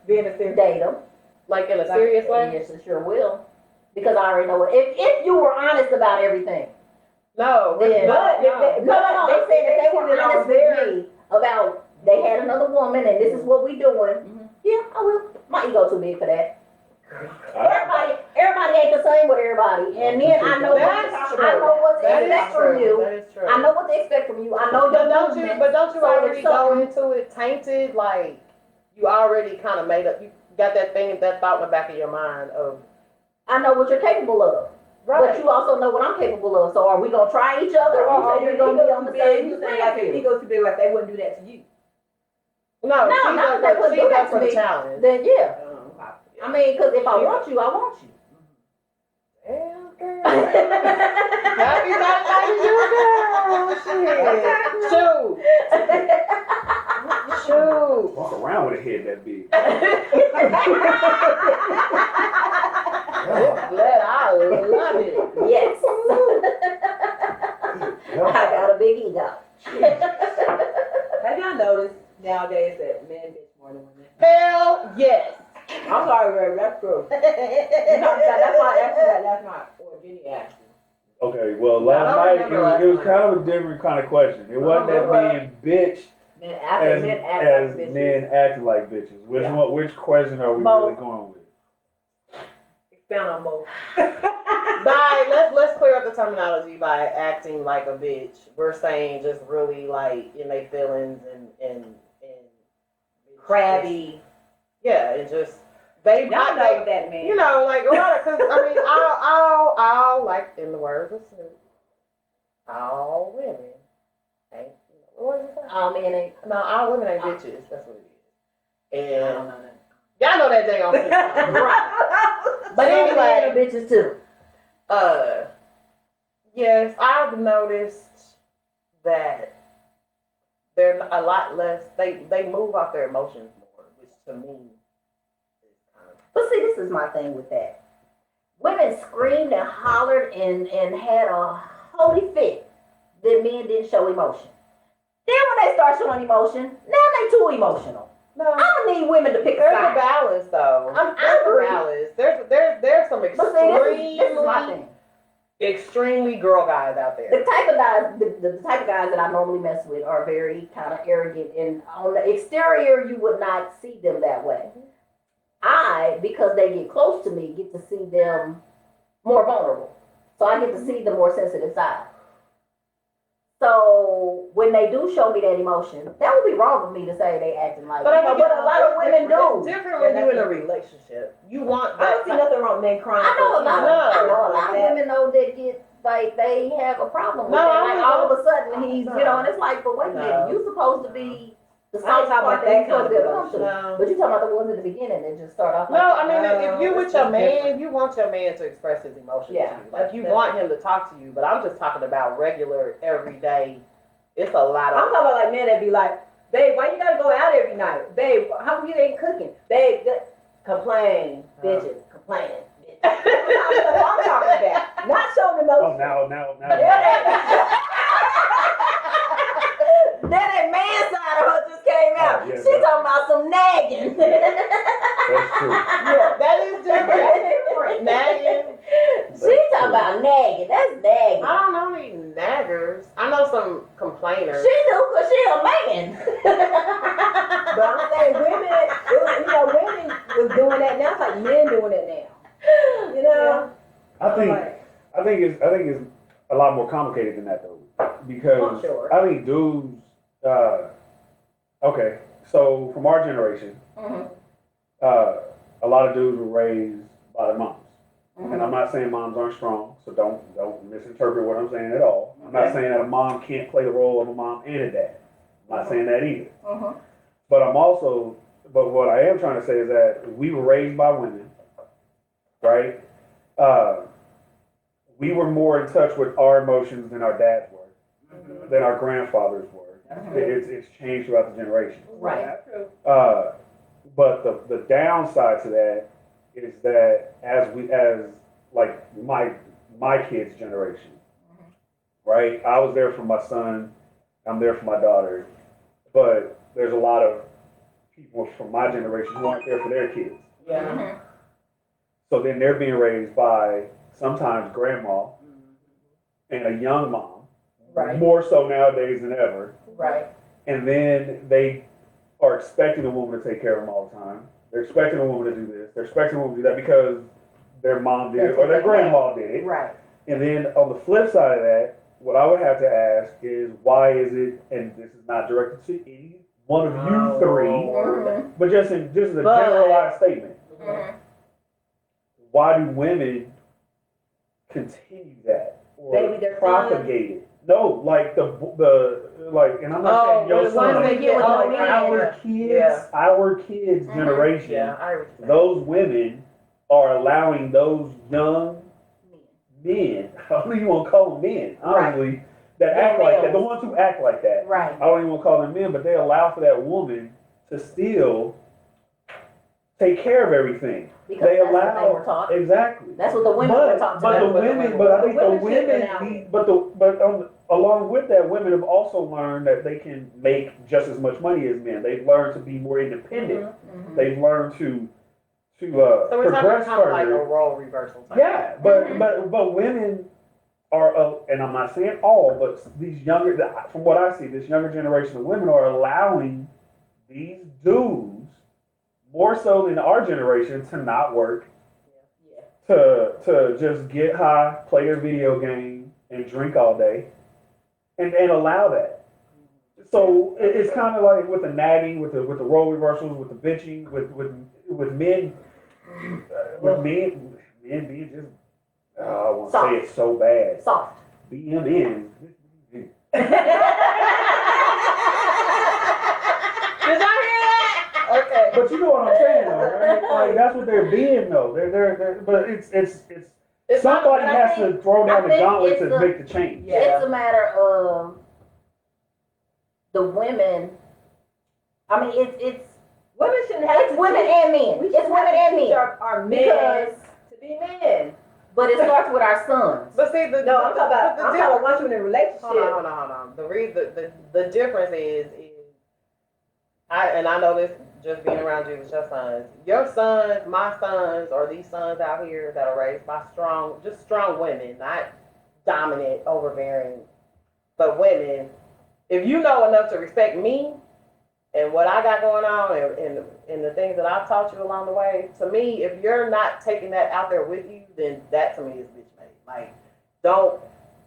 [SPEAKER 3] Being a serious.
[SPEAKER 2] Date them.
[SPEAKER 1] Like in a serious way?
[SPEAKER 2] Yes, I sure will. Because I already know what. If you were honest about everything.
[SPEAKER 1] No,
[SPEAKER 2] Then,
[SPEAKER 3] But if they-
[SPEAKER 2] no. I'm saying if they were
[SPEAKER 3] cheated on
[SPEAKER 2] honest
[SPEAKER 3] their-
[SPEAKER 2] with me about they had another woman and this is what we doing. Yeah, I will. My ego too big for that. Everybody ain't the same with everybody, and then I know what to
[SPEAKER 1] That
[SPEAKER 2] expect
[SPEAKER 1] is
[SPEAKER 2] from
[SPEAKER 1] true.
[SPEAKER 2] you.
[SPEAKER 1] That is true.
[SPEAKER 2] I know what to expect from you. I know your movements.
[SPEAKER 1] But don't you
[SPEAKER 2] So
[SPEAKER 1] already
[SPEAKER 2] if
[SPEAKER 1] go
[SPEAKER 2] something-
[SPEAKER 1] into it tainted? Like you already kind of made up. You got that thought in the back of your mind of.
[SPEAKER 2] I know what you're capable of, but you also know what I'm capable of. So are we gonna try each other, or are we gonna be on the same
[SPEAKER 3] You say like if he goes to be like they wouldn't do that to you.
[SPEAKER 1] No,
[SPEAKER 2] No,
[SPEAKER 1] she
[SPEAKER 2] not
[SPEAKER 1] does
[SPEAKER 2] that wouldn't do that
[SPEAKER 1] for
[SPEAKER 2] to
[SPEAKER 1] the
[SPEAKER 2] me.
[SPEAKER 1] challenge.
[SPEAKER 2] Then yeah,
[SPEAKER 3] Okay.
[SPEAKER 2] I mean, because if I want you, I want you.
[SPEAKER 1] Damn, girl. Happy Valentine's, you girl. Shoot. Shoot.
[SPEAKER 4] Walk around with a head that big.
[SPEAKER 1] Glad I love it.
[SPEAKER 2] Yes, I got a big ego.
[SPEAKER 3] Have y'all noticed nowadays that men bitch more than women?
[SPEAKER 1] Hell yes.
[SPEAKER 3] I'm sorry, Ray, that's true. That's why I asked you that last night, or Jenny asked you.
[SPEAKER 4] Okay, well,
[SPEAKER 1] I
[SPEAKER 4] last
[SPEAKER 1] don't
[SPEAKER 4] night
[SPEAKER 1] remember last
[SPEAKER 4] it was
[SPEAKER 1] night.
[SPEAKER 4] kind of a different kind of question. It wasn't that being bitch
[SPEAKER 3] Men
[SPEAKER 4] as
[SPEAKER 3] men act
[SPEAKER 4] as
[SPEAKER 3] like bitches.
[SPEAKER 4] men acting like bitches. Which question are we
[SPEAKER 3] Both.
[SPEAKER 4] really going with?
[SPEAKER 3] Expound on both.
[SPEAKER 1] Let's clear up the terminology by acting like a bitch. We're saying just really like in their feelings and
[SPEAKER 3] Crabby.
[SPEAKER 1] yeah, and just they
[SPEAKER 3] Y'all know what that means.
[SPEAKER 1] you know, like a lot of, cause I mean, all like in the words of Snoop, all women ain't, what is it?
[SPEAKER 2] All men ain't.
[SPEAKER 1] No, all women ain't bitches. That's what it is.
[SPEAKER 3] I don't
[SPEAKER 1] And
[SPEAKER 3] know that.
[SPEAKER 1] y'all know that dang on Snoop.
[SPEAKER 2] Right.
[SPEAKER 1] But
[SPEAKER 2] Some men
[SPEAKER 1] anyway,
[SPEAKER 2] are bitches too.
[SPEAKER 1] yes, I've noticed that they're a lot less. They move off their emotions more, which to me is kind of.
[SPEAKER 2] But see, this is my thing with that. Women screamed and hollered and had a holy fit that men didn't show emotion. Then when they start showing emotion, now they too emotional.
[SPEAKER 1] No,
[SPEAKER 2] I don't need women to pick a
[SPEAKER 1] there's a
[SPEAKER 2] side.
[SPEAKER 1] balance though.
[SPEAKER 2] I
[SPEAKER 1] There's a
[SPEAKER 2] agree.
[SPEAKER 1] balance. There's some
[SPEAKER 2] But see, this is my
[SPEAKER 1] extremely
[SPEAKER 2] thing.
[SPEAKER 1] extremely girl guys out there.
[SPEAKER 2] The type of guys, the type of guys that I normally mess with are very kind of arrogant, and on the exterior, you would not see them that way. Because they get close to me, get to see them more vulnerable. So I get to see the more sensitive side. So when they do show me that emotion, that would be wrong of me to say they acting like.
[SPEAKER 1] But I think
[SPEAKER 2] but a lot of women
[SPEAKER 1] It's
[SPEAKER 2] do.
[SPEAKER 1] different when you're in a relationship. You want
[SPEAKER 3] I don't
[SPEAKER 1] that.
[SPEAKER 3] see nothing wrong with men crying.
[SPEAKER 2] I know a lot. I know a lot of
[SPEAKER 3] that.
[SPEAKER 2] women though that get like they have a problem with
[SPEAKER 1] No,
[SPEAKER 2] that.
[SPEAKER 1] I
[SPEAKER 2] Like
[SPEAKER 1] don't
[SPEAKER 2] all
[SPEAKER 1] know.
[SPEAKER 2] of a sudden he's
[SPEAKER 1] No.
[SPEAKER 2] and it's like, but wait a
[SPEAKER 1] No.
[SPEAKER 2] minute, you supposed to be the
[SPEAKER 3] I ain't
[SPEAKER 2] soft
[SPEAKER 3] talking
[SPEAKER 2] part
[SPEAKER 3] about
[SPEAKER 2] that
[SPEAKER 3] that
[SPEAKER 2] you're supposed to be
[SPEAKER 3] kind of
[SPEAKER 2] come to.
[SPEAKER 1] No.
[SPEAKER 2] But you talking about the ones at the beginning that just start off.
[SPEAKER 1] No,
[SPEAKER 2] like
[SPEAKER 1] I mean, if you with
[SPEAKER 3] it's
[SPEAKER 1] your man,
[SPEAKER 3] different.
[SPEAKER 1] you want your man to express his emotions
[SPEAKER 2] Yeah,
[SPEAKER 1] to you. Like, you
[SPEAKER 3] that's-
[SPEAKER 1] want him to talk to you, but I'm just talking about regular, everyday. It's a lot
[SPEAKER 3] I'm
[SPEAKER 1] of.
[SPEAKER 3] talking about like men that be like, babe, why you gotta go out every night? Babe, how come you ain't cooking? Babe, complain, bitches, complain. Bitches. That's what I'm talking about. Not showing
[SPEAKER 4] Oh,
[SPEAKER 3] emotion.
[SPEAKER 4] now.
[SPEAKER 2] That man side of her just came out.
[SPEAKER 4] Oh, yeah,
[SPEAKER 2] She
[SPEAKER 4] that's-
[SPEAKER 2] talking about some nagging.
[SPEAKER 4] That's true.
[SPEAKER 1] Yeah, that is different. Nagging.
[SPEAKER 2] She talking about nagging. That's nagging.
[SPEAKER 1] I don't know any naggers. I know some complainers.
[SPEAKER 2] She do because she a man.
[SPEAKER 3] But I'm saying women was doing that now. It's like men doing it now. You know?
[SPEAKER 4] I think
[SPEAKER 3] Like,
[SPEAKER 4] I think it's a lot more complicated than that though, because
[SPEAKER 3] sure.
[SPEAKER 4] I think dudes. Okay, so from our generation,
[SPEAKER 2] Mhm.
[SPEAKER 4] a lot of dudes were raised by their moms,
[SPEAKER 2] Mhm.
[SPEAKER 4] and I'm not saying moms aren't strong, so don't misinterpret what I'm saying at all. I'm not saying that a mom can't play the role of a mom and a dad. I'm not saying that either.
[SPEAKER 2] Mhm.
[SPEAKER 4] But what I am trying to say is that we were raised by women, right? We were more in touch with our emotions than our dads were, than our grandfathers were. It's changed throughout the generation.
[SPEAKER 2] Right.
[SPEAKER 3] That's true.
[SPEAKER 4] But the downside to that is that as like my kids' generation, right? I was there for my son. I'm there for my daughter, but there's a lot of people from my generation who aren't there for their kids.
[SPEAKER 1] Yeah.
[SPEAKER 4] So then they're being raised by sometimes grandma and a young mom,
[SPEAKER 1] Right.
[SPEAKER 4] more so nowadays than ever.
[SPEAKER 1] Right.
[SPEAKER 4] And then they are expecting a woman to take care of them all the time. They're expecting a woman to do this. They're expecting a woman to do that because their mom did it or their grandma did it.
[SPEAKER 1] Right.
[SPEAKER 4] And then on the flip side of that, what I would have to ask is why is it, and this is not directed to any one of you three, but just as a generalized statement, why do women continue that or
[SPEAKER 3] Baby, their
[SPEAKER 4] propagate it? No, like and I'm not saying your son,
[SPEAKER 2] they get with
[SPEAKER 4] like
[SPEAKER 2] the
[SPEAKER 4] our kids generation.
[SPEAKER 1] Yeah, I agree.
[SPEAKER 4] Those women are allowing those young men, I don't even want to call them men, honestly, that act like that, the ones who act like that.
[SPEAKER 2] Right.
[SPEAKER 4] I don't even want to call them men, but they allow for that woman to still take care of everything.
[SPEAKER 2] Because
[SPEAKER 4] They
[SPEAKER 2] that's what
[SPEAKER 4] allow
[SPEAKER 2] they were taught.
[SPEAKER 4] exactly.
[SPEAKER 2] That's what the women were taught to
[SPEAKER 4] But
[SPEAKER 2] do.
[SPEAKER 4] the women, but I think the women, along with that, women have also learned that they can make just as much money as men. They've learned to be more independent. They've learned to
[SPEAKER 1] So we're talking
[SPEAKER 4] progress
[SPEAKER 1] kind of like a
[SPEAKER 4] further.
[SPEAKER 1] role reversal type.
[SPEAKER 4] Yeah, but women are, and I'm not saying all, but these younger, from what I see, this younger generation of women are allowing these dudes more so than our generation to not work, to just get high, play their video game, and drink all day, and allow that. So it's kind of like with the nagging, with the role reversals, with the bitching, with men, men being just, I want to say it so bad,
[SPEAKER 2] Soft.
[SPEAKER 4] BMN.
[SPEAKER 1] Did y'all hear that? Okay.
[SPEAKER 4] But you know what I'm saying, though, right? Like that's what they're being, though. But it's somebody has to throw down the gauntlet to make the change.
[SPEAKER 1] Yeah.
[SPEAKER 2] It's a matter of the women. I mean, it's
[SPEAKER 3] Women shouldn't have
[SPEAKER 2] it's women and men.
[SPEAKER 3] We
[SPEAKER 2] It's
[SPEAKER 3] shouldn't
[SPEAKER 2] women
[SPEAKER 3] have
[SPEAKER 2] and
[SPEAKER 3] to teach
[SPEAKER 2] men.
[SPEAKER 3] our men
[SPEAKER 2] Because,
[SPEAKER 3] to be men.
[SPEAKER 2] but it starts with our sons.
[SPEAKER 1] But see,
[SPEAKER 3] No, I'm talking about once you're in a relationship.
[SPEAKER 1] Hold on. The reason, the difference is I know this just being around you with your sons. Your sons, my sons, or these sons out here that are raised by strong women, not dominant, overbearing, but women. If you know enough to respect me and what I got going on and the things that I've taught you along the way, to me, if you're not taking that out there with you, then that to me is bitch made. Like,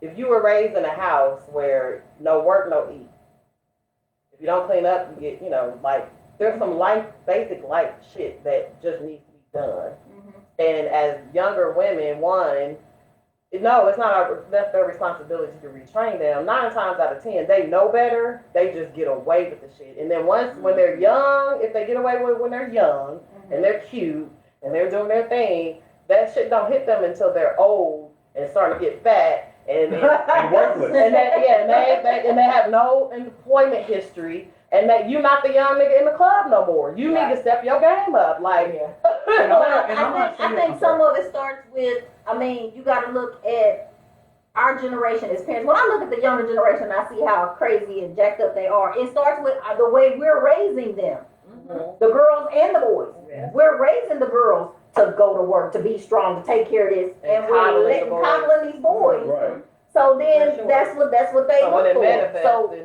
[SPEAKER 1] if you were raised in a house where no work, no eat, if you don't clean up, you get, like, there's some basic life shit that just needs to be done. And as younger women, it's not that's their responsibility to retrain them. 9 times out of 10, they know better. They just get away with the shit. And then when they're young, if they get away with it when they're young and they're cute and they're doing their thing, that shit don't hit them until they're old and starting to get fat and
[SPEAKER 4] worthless.
[SPEAKER 1] and they have no employment history. And that you're not the young nigga in the club no more. You need to step your game up. Like,
[SPEAKER 2] I think some of it starts with, you got to look at our generation as parents. When I look at the younger generation, I see how crazy and jacked up they are. It starts with the way we're raising them, the girls and the boys.
[SPEAKER 1] Yeah.
[SPEAKER 2] We're raising the girls to go to work, to be strong, to take care of this, and we're coddling these boys.
[SPEAKER 4] Right.
[SPEAKER 2] So then that's what they look for. So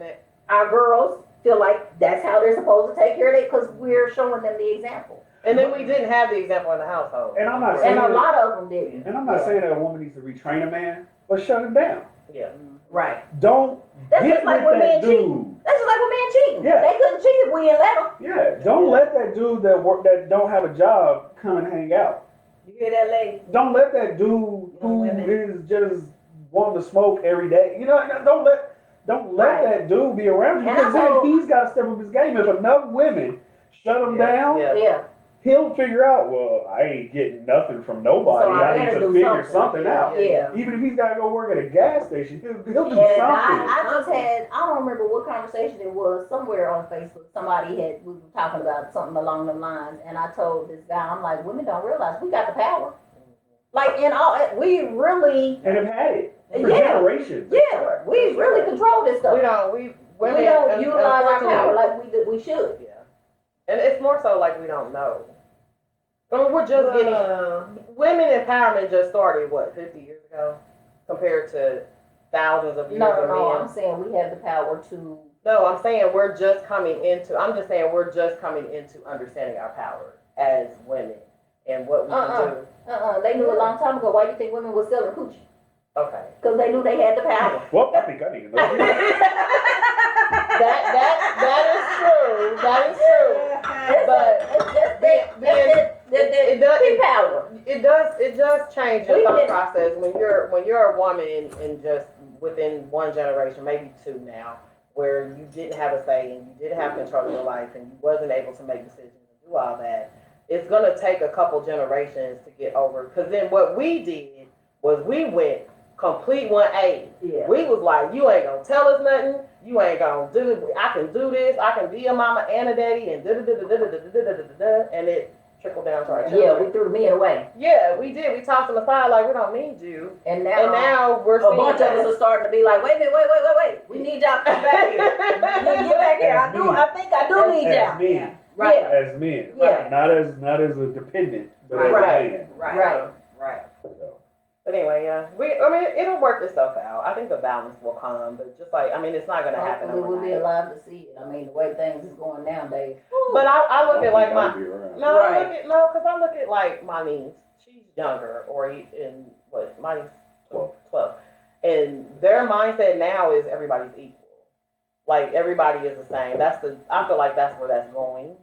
[SPEAKER 2] our girls feel like that's how they're supposed to take care of it because we're showing them the example.
[SPEAKER 1] And then we didn't have the example in the household.
[SPEAKER 4] And I'm not saying
[SPEAKER 2] And a lot of them didn't.
[SPEAKER 4] And I'm not saying that a woman needs to retrain a man, but shut him down.
[SPEAKER 1] Yeah.
[SPEAKER 2] Right.
[SPEAKER 4] Don't
[SPEAKER 2] That's
[SPEAKER 4] get
[SPEAKER 2] just like
[SPEAKER 4] with
[SPEAKER 2] when
[SPEAKER 4] that
[SPEAKER 2] men
[SPEAKER 4] dude.
[SPEAKER 2] cheating. That's just like when men cheating.
[SPEAKER 4] Yeah.
[SPEAKER 2] They couldn't cheat if we didn't let them.
[SPEAKER 4] Yeah, don't let that dude that don't have a job come and hang out.
[SPEAKER 3] You hear that, lady?
[SPEAKER 4] Don't let that dude who is just wanting to smoke every day. Don't let that dude be around you because then he's got to step up his game. If enough women shut him down,
[SPEAKER 1] Yeah.
[SPEAKER 4] he'll figure out, well, I ain't getting nothing from nobody.
[SPEAKER 2] So I
[SPEAKER 4] I need
[SPEAKER 2] better
[SPEAKER 4] to
[SPEAKER 2] do
[SPEAKER 4] figure
[SPEAKER 2] something.
[SPEAKER 4] something out.
[SPEAKER 2] Yeah.
[SPEAKER 4] Even if he's got to go work at a gas station, he'll do
[SPEAKER 2] And
[SPEAKER 4] something.
[SPEAKER 2] I just had, I don't remember what conversation it was, somewhere on Facebook, somebody we were talking about something along the lines, and I told this guy, I'm like, women don't realize we got the power. Like, we really,
[SPEAKER 4] And have had it for
[SPEAKER 2] Yeah.
[SPEAKER 4] generations.
[SPEAKER 2] yeah, we really control this stuff.
[SPEAKER 1] We
[SPEAKER 2] We don't utilize our power like we should.
[SPEAKER 1] Yeah. And it's more so like we don't know. I mean, we're just getting, women empowerment just started, 50 years ago? Compared to thousands of years of
[SPEAKER 2] No,
[SPEAKER 1] men.
[SPEAKER 2] I'm saying we have the power to.
[SPEAKER 1] No, I'm saying I'm just coming into understanding our power as women and what we can do.
[SPEAKER 2] They knew a long time ago. Why do you think women were selling coochie?
[SPEAKER 1] Okay.
[SPEAKER 2] Because they knew they had the power.
[SPEAKER 4] Well, I think I need to know.
[SPEAKER 1] That is true. That is true. But
[SPEAKER 2] It
[SPEAKER 1] does change your thought process when you're a woman and just within one generation, maybe two now, where you didn't have a say and you didn't have control of your life and you wasn't able to make decisions and do all that. It's gonna take a couple generations to get over. Because then what we did was we went complete 180.
[SPEAKER 2] Yeah.
[SPEAKER 1] We was like, you ain't gonna tell us nothing. You ain't gonna do it. I can do this. I can be a mama and a daddy and and it trickled down to our children.
[SPEAKER 2] Yeah, we threw the men away.
[SPEAKER 1] Yeah, we did. We tossed them aside like we don't need you.
[SPEAKER 2] And now
[SPEAKER 1] we're
[SPEAKER 2] a bunch of us are starting to be like, wait a minute, wait. We need y'all to come back here. Get back here. I think I do need y'all.
[SPEAKER 4] As men.
[SPEAKER 2] Right.
[SPEAKER 4] As men.
[SPEAKER 2] Yeah.
[SPEAKER 4] Not as a dependent, but as a man.
[SPEAKER 2] Right.
[SPEAKER 4] So.
[SPEAKER 1] But anyway, it'll work itself out. I think the balance will come, but just like, it's not going to happen
[SPEAKER 2] Hopefully we'll be
[SPEAKER 1] overnight.
[SPEAKER 2] alive to see it. The way things is going nowadays.
[SPEAKER 1] But I look at like
[SPEAKER 4] I'll
[SPEAKER 1] my,
[SPEAKER 4] be around.
[SPEAKER 1] because I look at like my niece. She's younger, my niece 12. And their mindset now is everybody's equal. Like everybody is the same. I feel like that's where that's going.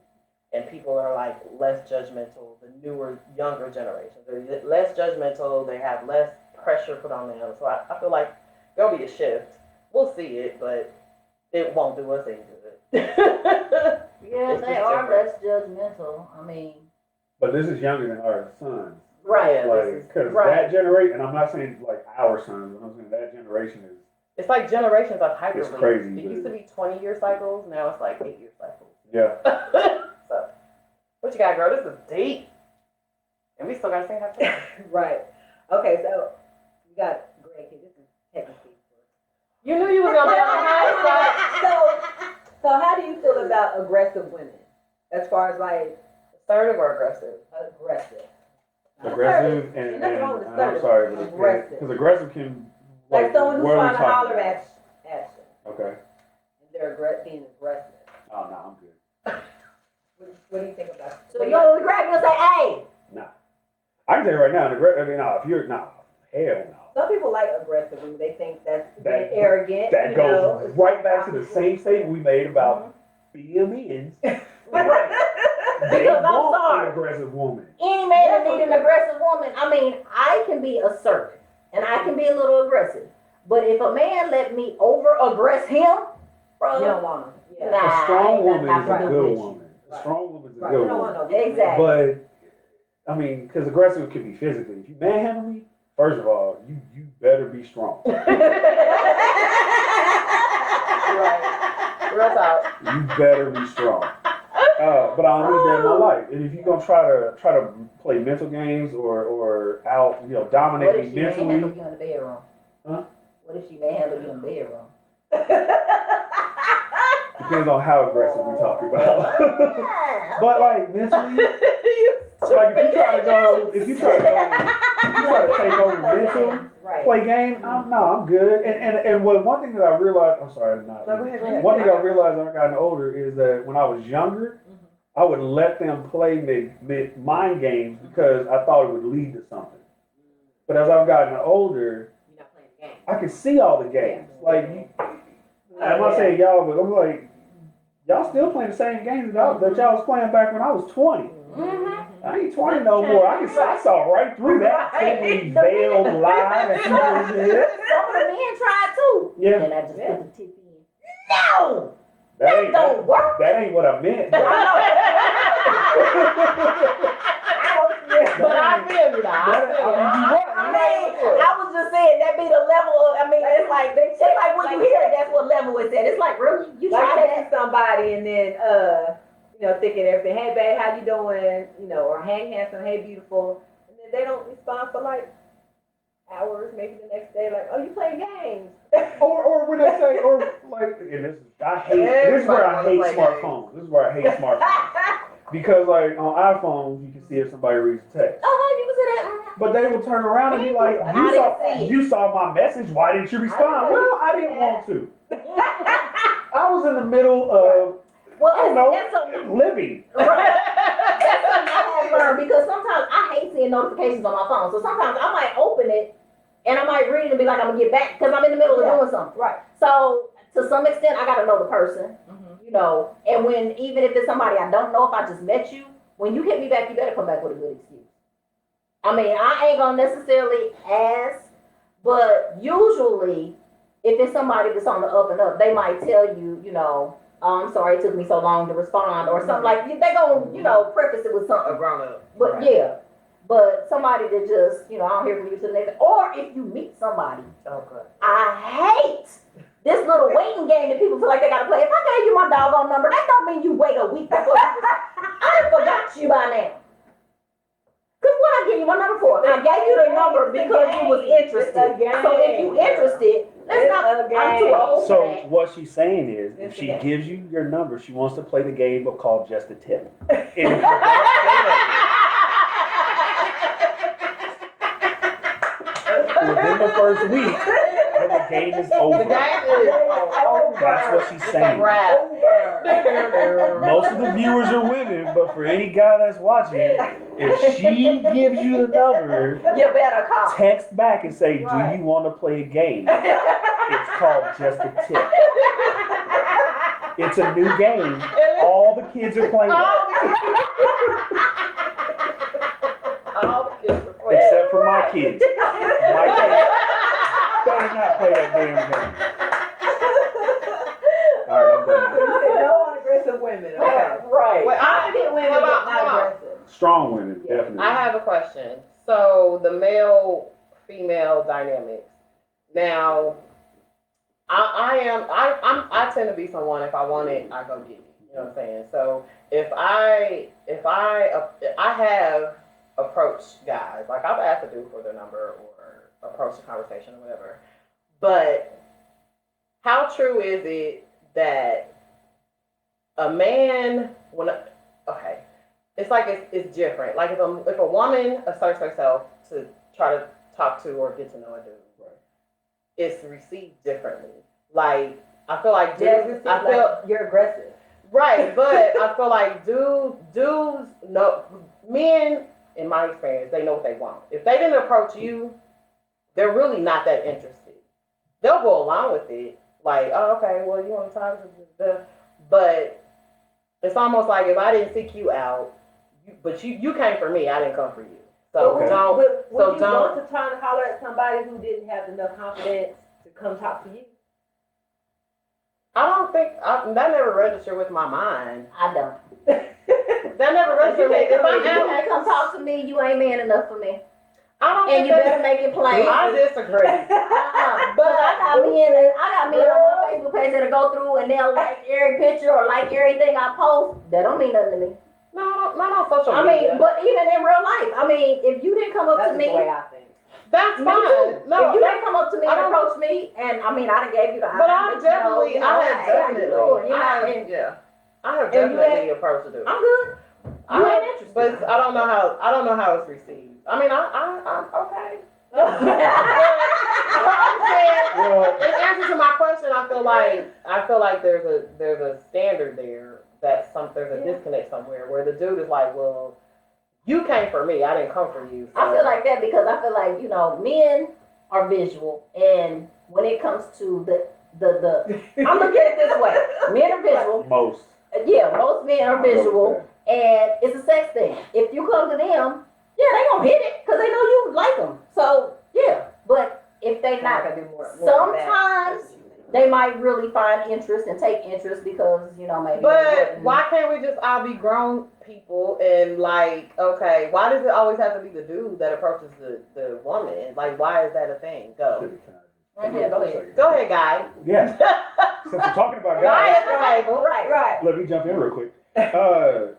[SPEAKER 1] And people are like less judgmental. The newer, younger generations, they're less judgmental. They have less pressure put on them. So I feel like there'll be a shift. We'll see it, but it won't do us any good.
[SPEAKER 2] Yeah,
[SPEAKER 1] It's
[SPEAKER 2] they
[SPEAKER 1] just
[SPEAKER 2] are
[SPEAKER 1] different.
[SPEAKER 2] less judgmental.
[SPEAKER 4] But this is younger than our sons.
[SPEAKER 2] Right.
[SPEAKER 4] Like, because
[SPEAKER 2] right.
[SPEAKER 4] that generation, and I'm not saying like our sons, but I'm saying that generation is.
[SPEAKER 1] It's like generations of hyper.
[SPEAKER 4] It's crazy.
[SPEAKER 1] It used to be 20-year cycles. Now it's like 8-year cycles.
[SPEAKER 4] Yeah.
[SPEAKER 1] So, what you got, girl? This is deep. And we still got to sing half time.
[SPEAKER 3] Right. Okay, so we got Greg here. This is technically.
[SPEAKER 1] You knew you was going to be on the high side.
[SPEAKER 3] So how do you feel about aggressive women? As far as like
[SPEAKER 1] Assertive or aggressive?
[SPEAKER 4] Aggressive and
[SPEAKER 3] Nothing wrong with
[SPEAKER 4] I'm
[SPEAKER 3] assertive.
[SPEAKER 4] sorry, but
[SPEAKER 3] Aggressive.
[SPEAKER 4] because aggressive can
[SPEAKER 3] Like someone who's
[SPEAKER 4] what are we
[SPEAKER 3] trying to
[SPEAKER 4] talking
[SPEAKER 3] holler
[SPEAKER 4] about?
[SPEAKER 3] at you.
[SPEAKER 4] Okay.
[SPEAKER 3] And they're being aggressive.
[SPEAKER 4] Oh no, I'm good.
[SPEAKER 3] What do you think about it?
[SPEAKER 2] So you gonna grab me and say, hey.
[SPEAKER 4] Nah. I can tell you right now, if you're hell no.
[SPEAKER 3] Some people like aggressive women. They think that's
[SPEAKER 4] That-
[SPEAKER 3] being arrogant.
[SPEAKER 4] That
[SPEAKER 3] you
[SPEAKER 4] goes
[SPEAKER 3] know.
[SPEAKER 4] right back to the same statement we made about BMNs. They
[SPEAKER 2] Because I'm
[SPEAKER 4] want
[SPEAKER 2] sorry.
[SPEAKER 4] an aggressive woman.
[SPEAKER 2] Any man that need an aggressive woman, I can be assertive and I can be a little aggressive. But if a man let me over aggress him, bro,
[SPEAKER 3] You don't want them. Yeah.
[SPEAKER 2] Nah.
[SPEAKER 4] A strong woman
[SPEAKER 2] I
[SPEAKER 4] is
[SPEAKER 2] ain't
[SPEAKER 4] a
[SPEAKER 2] got
[SPEAKER 4] good
[SPEAKER 2] nothing to
[SPEAKER 4] woman. A
[SPEAKER 3] Right.
[SPEAKER 4] strong woman is a
[SPEAKER 3] Right.
[SPEAKER 4] good
[SPEAKER 3] You don't
[SPEAKER 4] woman.
[SPEAKER 3] want no
[SPEAKER 2] Exactly.
[SPEAKER 4] But because aggressive can be physically. If you manhandle me, first of all, you better be strong.
[SPEAKER 1] Right. Real talk.
[SPEAKER 4] You better be strong. But I don't need that in my life. And if you're gonna try to play mental games or dominate
[SPEAKER 2] What
[SPEAKER 4] me
[SPEAKER 2] if she manhandle
[SPEAKER 4] mentally,
[SPEAKER 2] you in the bedroom?
[SPEAKER 4] Huh?
[SPEAKER 2] What if she manhandle you in the bedroom?
[SPEAKER 4] depends on how aggressive we're talking about. But like mentally, like if you try to take over mentally,
[SPEAKER 3] Right.
[SPEAKER 4] play game, I'm good. And one thing that I realized, I'm sorry,
[SPEAKER 3] No, go ahead.
[SPEAKER 4] one thing I realized as I got older is that when I was younger, I would let them play mind games because I thought it would lead to something. But as I've gotten older,
[SPEAKER 3] You're not playing the game.
[SPEAKER 4] I can see all the games. Like, I'm not saying y'all, but I'm like, y'all still playing the same games that y'all was playing back when I was 20. I ain't 20 no more. I saw right through that thinly veiled lie that people did.
[SPEAKER 2] Some of the men tried too.
[SPEAKER 4] Yeah.
[SPEAKER 2] And I just put the tip in. No!
[SPEAKER 4] That
[SPEAKER 2] Don't work.
[SPEAKER 4] ain't what I meant.
[SPEAKER 2] I know.
[SPEAKER 1] But I feel you now.
[SPEAKER 2] I was just saying that be the level of. It's like when you hear it, that's what level it's at. It's like really, you
[SPEAKER 3] Like
[SPEAKER 2] try
[SPEAKER 3] texting somebody and then thinking everything. Hey babe, how you doing? Or hey handsome, hey beautiful, and then they don't respond for like hours, maybe the next day. Like, oh, you playing games?
[SPEAKER 4] or when they say, or like, and this is where I hate smartphones. This is where I hate smartphones. Because like on iPhones, you can see if somebody reads a text.
[SPEAKER 2] Oh, you was in that.
[SPEAKER 4] But they will turn around and be like, you saw my message, why didn't you respond? Well, I didn't want to. I was in the middle of, living.
[SPEAKER 2] Right. That's something I have learned because sometimes I hate seeing notifications on my phone. So sometimes I might open it and I might read it and be like, I'm going to get back because I'm in the middle of doing something.
[SPEAKER 3] Right.
[SPEAKER 2] So to some extent, I got to know the person. And even if it's somebody I don't know, if I just met you, when you hit me back, you better come back with a good excuse. I ain't gonna necessarily ask, but usually, if it's somebody that's on the up and up, they might tell you, oh, I'm sorry it took me so long to respond, or something like that. They gonna, preface it with something.
[SPEAKER 1] A grown up.
[SPEAKER 2] But
[SPEAKER 1] right.
[SPEAKER 2] But somebody that just, I don't hear from you till the next. Or if you meet somebody, I hate this little waiting game that people feel like they gotta play. If I gave you my doggone number, that don't mean you wait a week before I done forgot you by now. Cause what I give you my number for? I gave you the number because you was interested. So if you interested, I'm too old for that.
[SPEAKER 4] So what she's saying is, if she gives you your number, she wants to play the game of called Just a Tip. And if you within the first week, then the game is over. That's what she's saying. Most of the viewers are women, but for any guy that's watching, if she gives you the number,
[SPEAKER 2] you better call.
[SPEAKER 4] Text back and say, do you want to play a game? It's called Just a Tip. It's a new game. All the kids are playing it. Except for my kids. My kids better not play that damn game. All right, I'm done.
[SPEAKER 3] No aggressive women. Okay.
[SPEAKER 2] Right.
[SPEAKER 3] Well, I get women, but not aggressive.
[SPEAKER 4] Strong women, definitely.
[SPEAKER 1] I have a question. So the male-female dynamics. Now, I tend to be someone, if I want it, I go get it. You know what I'm saying? So if I have approached guys, like I've asked a dude for their number or approached a conversation or whatever, but how true is it that a man, it's like it's different. Like if a woman asserts herself to try to talk to or get to know a dude, it's received differently. Like I feel like
[SPEAKER 3] you're aggressive,
[SPEAKER 1] right? But I feel like dudes know, men in my experience, they know what they want. If they didn't approach you, they're really not that interested. They'll go along with it, like, oh, okay, well, you want to talk to the, but it's almost like if I didn't seek you out, but you came for me, I didn't come for you. So
[SPEAKER 3] would
[SPEAKER 1] don't.
[SPEAKER 3] you want to try to holler at somebody who didn't have enough confidence to come talk to you?
[SPEAKER 1] I don't think that never registered with my mind.
[SPEAKER 2] I don't.
[SPEAKER 1] That never registered with me. If
[SPEAKER 2] I come talk to me, you ain't man enough for me.
[SPEAKER 1] I don't.
[SPEAKER 2] And you better make it plain.
[SPEAKER 1] I disagree.
[SPEAKER 2] But I got men on my Facebook page that'll go through and they'll like every picture or like everything I post. That don't mean nothing to me.
[SPEAKER 1] No, not on social media.
[SPEAKER 2] But even in real life, if you didn't come up to me,
[SPEAKER 3] the way I think.
[SPEAKER 1] That's
[SPEAKER 2] me
[SPEAKER 1] fine.
[SPEAKER 2] too.
[SPEAKER 1] No,
[SPEAKER 2] if you didn't come up to me and approach me, and I done gave you the
[SPEAKER 1] but I have definitely approached the dude.
[SPEAKER 2] I'm good. You ain't interested.
[SPEAKER 1] But I don't know how it's received. I'm okay. Well, in answer to my question, I feel like there's a standard there that there's a disconnect somewhere where the dude is like, well, you came for me, I didn't come for you. So.
[SPEAKER 2] I feel like that because I feel like men are visual, and when it comes to the I'm looking at it this way: men are visual.
[SPEAKER 4] Most
[SPEAKER 2] men are visual, and it's a sex thing. If you come to them, they gonna hit it because they know you like them. So but if they not, they might really find interest and take interest because, you know, maybe.
[SPEAKER 1] But why can't we just all be grown people and like, okay, why does it always have to be the dude that approaches the woman? Like, why is that a thing? Go.
[SPEAKER 2] Yeah, go ahead.
[SPEAKER 1] Go ahead, guy.
[SPEAKER 4] Yeah. Since we're talking about
[SPEAKER 1] Guy
[SPEAKER 4] guys,
[SPEAKER 1] at the table.
[SPEAKER 3] Right.
[SPEAKER 4] let me jump in real quick. I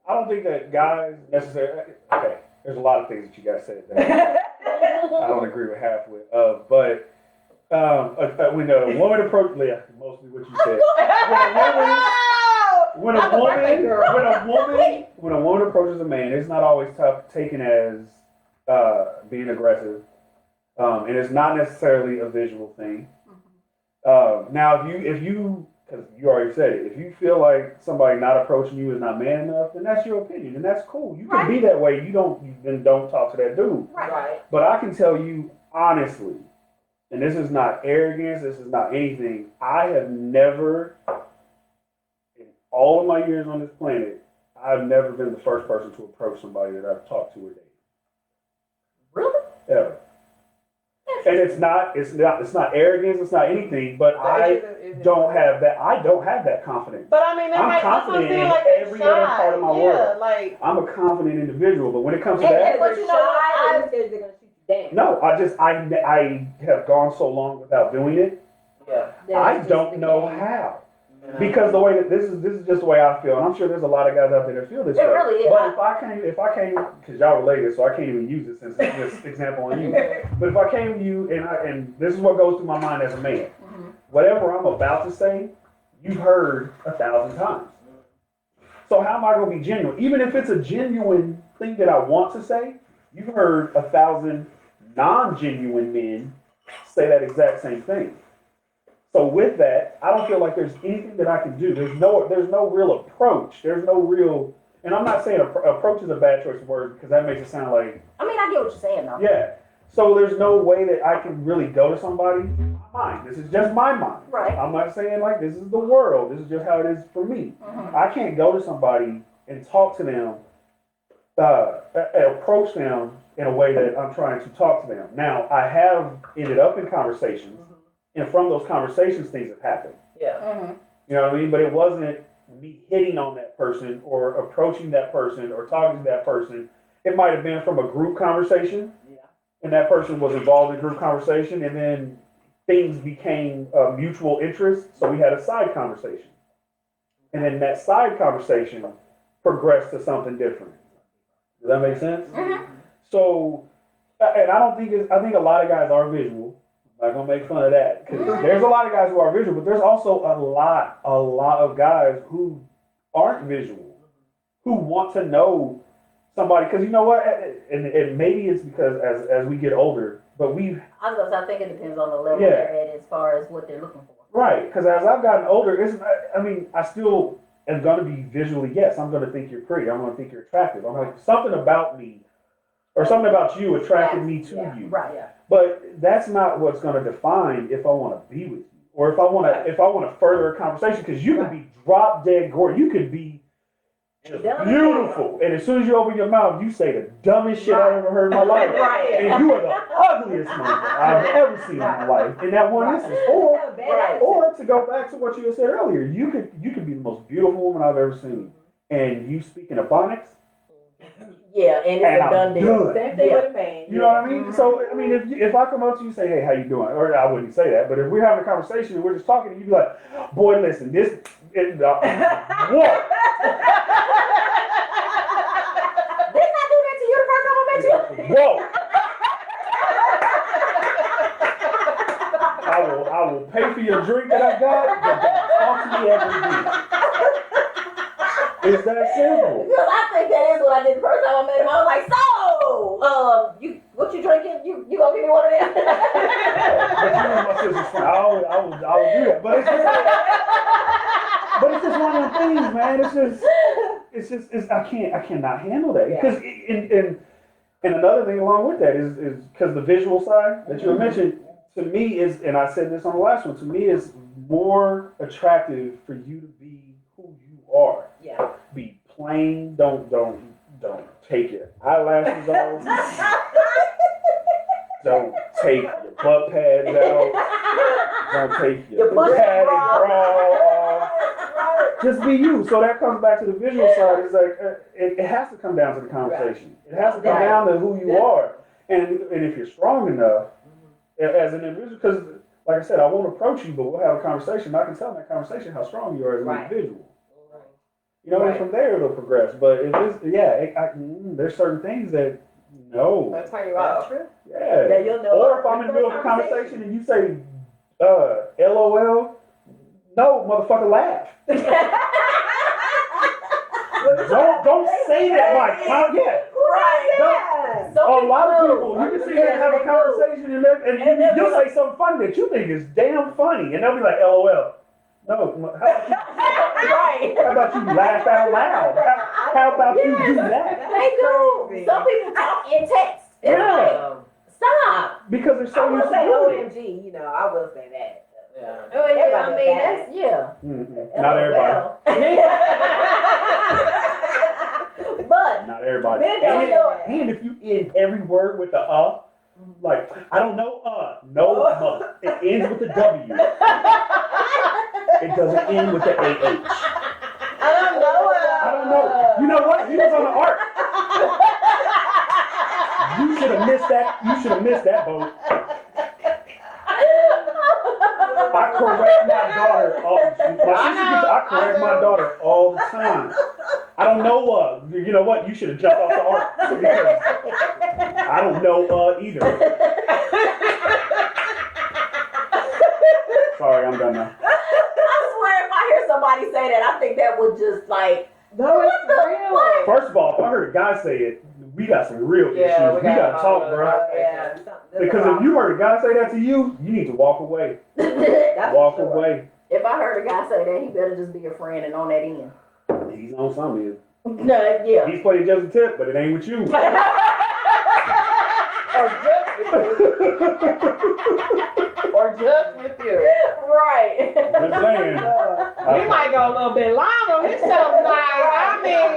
[SPEAKER 4] don't think that guys necessarily. Okay, there's a lot of things that you guys said that I don't agree with half with. But when a woman approaches, mostly what you said. When a woman approaches a man, it's not always taken as being aggressive, and it's not necessarily a visual thing. Now, if you, because you already said it, if you feel like somebody not approaching you is not man enough, then that's your opinion, and that's cool. You can be that way. Then don't talk to that dude.
[SPEAKER 1] Right.
[SPEAKER 4] But I can tell you honestly, and this is not arrogance, this is not anything. I have never, in all of my years on this planet, I've never been the first person to approach somebody that I've talked to or dated.
[SPEAKER 2] Really?
[SPEAKER 4] Ever. And it's not arrogance, it's not anything, but I don't have that confidence.
[SPEAKER 1] But I mean,
[SPEAKER 4] I'm confident in every other part of my world.
[SPEAKER 1] Like,
[SPEAKER 4] I'm a confident individual, but when it comes to
[SPEAKER 3] And
[SPEAKER 4] that,
[SPEAKER 3] but you know what? They're gonna shoot you down.
[SPEAKER 4] no, I have gone so long without doing it.
[SPEAKER 1] yeah.
[SPEAKER 4] I don't know how. Because the way that this is just the way I feel, and I'm sure there's a lot of guys out there that feel this way.
[SPEAKER 2] Really is.
[SPEAKER 4] But if I came, because y'all related, so I can't even use it since it's this example on you. But if I came to you and this is what goes through my mind as a man, whatever I'm about to say, you've heard 1,000 times. So how am I going to be genuine? Even if it's a genuine thing that I want to say, you've heard 1,000 non-genuine men say that exact same thing. So with that, I don't feel like there's anything that I can do. There's no real approach. There's no real, and I'm not saying approach is a bad choice of words because that makes it sound like.
[SPEAKER 2] I mean, I get what you're saying though.
[SPEAKER 4] Yeah. So there's no way that I can really go to somebody. Mind. This is just my mind.
[SPEAKER 2] Right.
[SPEAKER 4] I'm not saying like this is the world. This is just how it is for me. I can't go to somebody and talk to them, approach them in a way that I'm trying to talk to them. Now, I have ended up in conversations. And from those conversations, things have happened.
[SPEAKER 1] Yeah.
[SPEAKER 4] You know what I mean? But it wasn't me hitting on that person or approaching that person or talking to that person. It might have been from a group conversation.
[SPEAKER 1] Yeah.
[SPEAKER 4] And that person was involved in group conversation. And then things became a mutual interest. So we had a side conversation. And then that side conversation progressed to something different. Does that make sense? So, and I think a lot of guys are visual. I'm not gonna make fun of that because there's a lot of guys who are visual, but there's also a lot of guys who aren't visual, who want to know somebody. Because you know what, and maybe it's because as we get older, but
[SPEAKER 2] I was gonna say, I think it depends on the level
[SPEAKER 4] Yeah.
[SPEAKER 2] they're at as far as what they're looking for.
[SPEAKER 4] right. Because as I've gotten older, I still am gonna be visually. Yes, I'm gonna think you're pretty. I'm gonna think you're attractive. I'm like something about me or something about you attracted me to you.
[SPEAKER 2] Right.
[SPEAKER 3] Yeah.
[SPEAKER 4] But that's not what's going to define if I want to be with you or if I want to further a conversation. Because you could be drop dead gorgeous, you could be just beautiful, and as soon as you open your mouth, you say the dumbest shit I've ever heard in my life, and you are the ugliest motherfucker I've ever seen in my life. In that one instance, or to go back to what you had said earlier, you could be the most beautiful woman I've ever seen, and you speak in Ebonics.
[SPEAKER 2] Yeah, and it's
[SPEAKER 4] And
[SPEAKER 2] a done
[SPEAKER 4] I'm
[SPEAKER 2] deal.
[SPEAKER 4] done.
[SPEAKER 3] Same thing with a man.
[SPEAKER 4] You know what I mean? So, I mean, if I come up to you and say, hey, how you doing? Or I wouldn't say that, but if we're having a conversation and we're just talking, you'd be like, boy, listen, what?
[SPEAKER 2] Didn't I do that to you the first time I met you?
[SPEAKER 4] Whoa! I will pay for your drink that I got, but don't talk to me every day. It's that simple.
[SPEAKER 2] Because I think that is what I did the first time I met him. I was like, so, what you drinking? You gonna give me one of them?
[SPEAKER 4] But you know my sister's friend. I will do that. But it's just one of them things, man. It's just I cannot handle that. Because and another thing along with that is because the visual side that you had mentioned to me is, and I said this on the last one, to me is more attractive for you to be who you are.
[SPEAKER 3] Yeah.
[SPEAKER 4] Be plain. Don't take your eyelashes off. Don't take your butt pads out. Don't take
[SPEAKER 2] You
[SPEAKER 4] your
[SPEAKER 2] push the
[SPEAKER 4] padded
[SPEAKER 2] bra.
[SPEAKER 4] bra off. Just be you. So that comes back to the visual side. It's like it has to come down to the conversation. It has to come down to who you are. And if you're strong enough as an individual, because like I said, I won't approach you, but we'll have a conversation. I can tell in that conversation how strong you are as an individual. You know, and from there it'll progress. But if it's, there's certain things that
[SPEAKER 1] That's how you are. True.
[SPEAKER 3] Yeah, you'll know.
[SPEAKER 4] Or if I'm in the middle of a conversation and you say, LOL, no, motherfucker, laugh. don't say that, Mike.
[SPEAKER 2] Right.
[SPEAKER 4] A lot of people, you can sit here and have a conversation and you'll say something funny that you think is damn funny, and they'll be like, LOL. No, how about you laugh out loud? How about you do that?
[SPEAKER 2] They do. Some people talk in text.
[SPEAKER 4] Yeah.
[SPEAKER 2] Stop.
[SPEAKER 4] Because they're so
[SPEAKER 3] I will
[SPEAKER 4] used to
[SPEAKER 3] say
[SPEAKER 4] doing it.
[SPEAKER 3] OMG, you know, I will say that.
[SPEAKER 1] Yeah.
[SPEAKER 2] Oh, yeah, I mean, that's, yeah.
[SPEAKER 4] Mm-hmm. Not everybody.
[SPEAKER 2] But
[SPEAKER 4] Not everybody.
[SPEAKER 2] men don't know it.
[SPEAKER 4] And if you end every word with the like, I don't know, no, it ends with the W. It doesn't end with the AH. I don't know. You know what? He was on the ark. You should have missed that. You should have missed that boat. I correct my daughter I correct my daughter all the time. I don't know, you know what? You should have jumped off the ark. Because I don't know, either. Sorry, I'm done now.
[SPEAKER 2] I swear, if I hear somebody say that, I think that would just like,
[SPEAKER 1] No,
[SPEAKER 2] what
[SPEAKER 1] it's
[SPEAKER 2] the
[SPEAKER 1] real.
[SPEAKER 2] fuck?
[SPEAKER 4] First of all, if I heard a guy say it, we got some real issues. We gotta talk, bro.
[SPEAKER 3] Yeah.
[SPEAKER 4] Because if you heard a guy say that to you, you need to walk away. Walk away.
[SPEAKER 2] If I heard a guy say that, he better just be your friend and on that end.
[SPEAKER 4] He's on something.
[SPEAKER 2] No, yeah.
[SPEAKER 4] He's playing just a tip, but it ain't with you.
[SPEAKER 1] Or just with you.
[SPEAKER 2] Right.
[SPEAKER 4] Just saying.
[SPEAKER 1] We might go a little bit longer. This show tonight. I mean,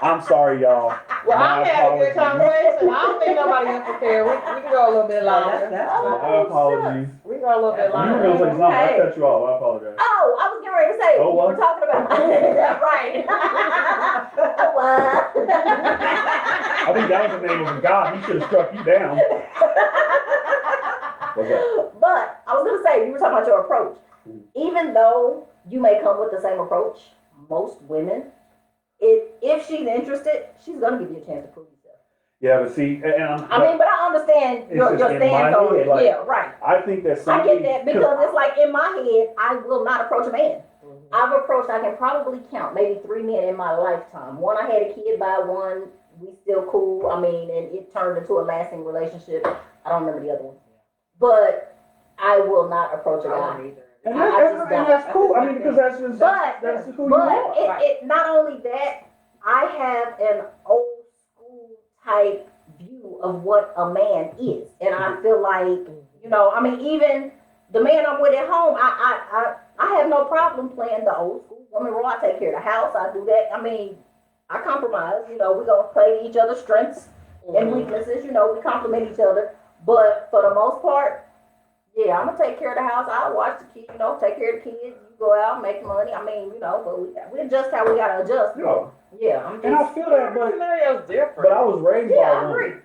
[SPEAKER 4] I'm sorry, y'all.
[SPEAKER 1] well,
[SPEAKER 4] My
[SPEAKER 1] I'm having a good
[SPEAKER 4] apologies.
[SPEAKER 1] conversation. I don't think nobody else will care. We can go a little bit longer.
[SPEAKER 4] My apologies.
[SPEAKER 1] We go a little bit
[SPEAKER 4] You were gonna say
[SPEAKER 1] longer.
[SPEAKER 4] something. I cut you off. I apologize.
[SPEAKER 2] Oh, I was getting ready to say,
[SPEAKER 4] Oh,
[SPEAKER 2] we
[SPEAKER 4] what?
[SPEAKER 2] were talking about. Right. What?
[SPEAKER 4] I think that was the name of a god. He should have struck you down. What's that?
[SPEAKER 2] But I was going to say, you were talking about your approach. Even though you may come with the same approach, most women, if she's interested, she's going to give you a chance to prove yourself.
[SPEAKER 4] Yeah, but see, and
[SPEAKER 2] I mean, but I understand
[SPEAKER 4] It's
[SPEAKER 2] your
[SPEAKER 4] just in
[SPEAKER 2] stance
[SPEAKER 4] my
[SPEAKER 2] on
[SPEAKER 4] head,
[SPEAKER 2] it.
[SPEAKER 4] like,
[SPEAKER 2] Yeah, right.
[SPEAKER 4] I think that some
[SPEAKER 2] I get that because it's like in my head, I will not approach a man. I've approached, I can probably count maybe 3 men in my lifetime. One, I had a kid by, one, we still cool. I mean, and it turned into a lasting relationship. I don't remember the other one. But I will not approach a guy.
[SPEAKER 4] and that's cool. I mean, because that's just
[SPEAKER 2] But
[SPEAKER 4] that's who you are.
[SPEAKER 2] it not only that, I have an old school type view of what a man is. And I feel like, you know, I mean, even the man I'm with at home, I have no problem playing the old school woman role. I take care of the house. I do that. I mean, I compromise. You know, we're going to play each other's strengths and weaknesses. You know, we complement each other. But for the most part, yeah, I'm going to take care of the house. I'll watch the kids, you know, take care of the kids. You go out, make money. I mean, you know, but we adjust how we got to adjust. Yeah, I'm just.
[SPEAKER 4] And I feel that, but
[SPEAKER 1] Scenario's different.
[SPEAKER 4] I was raised by a
[SPEAKER 2] I
[SPEAKER 4] woman.
[SPEAKER 2] agree.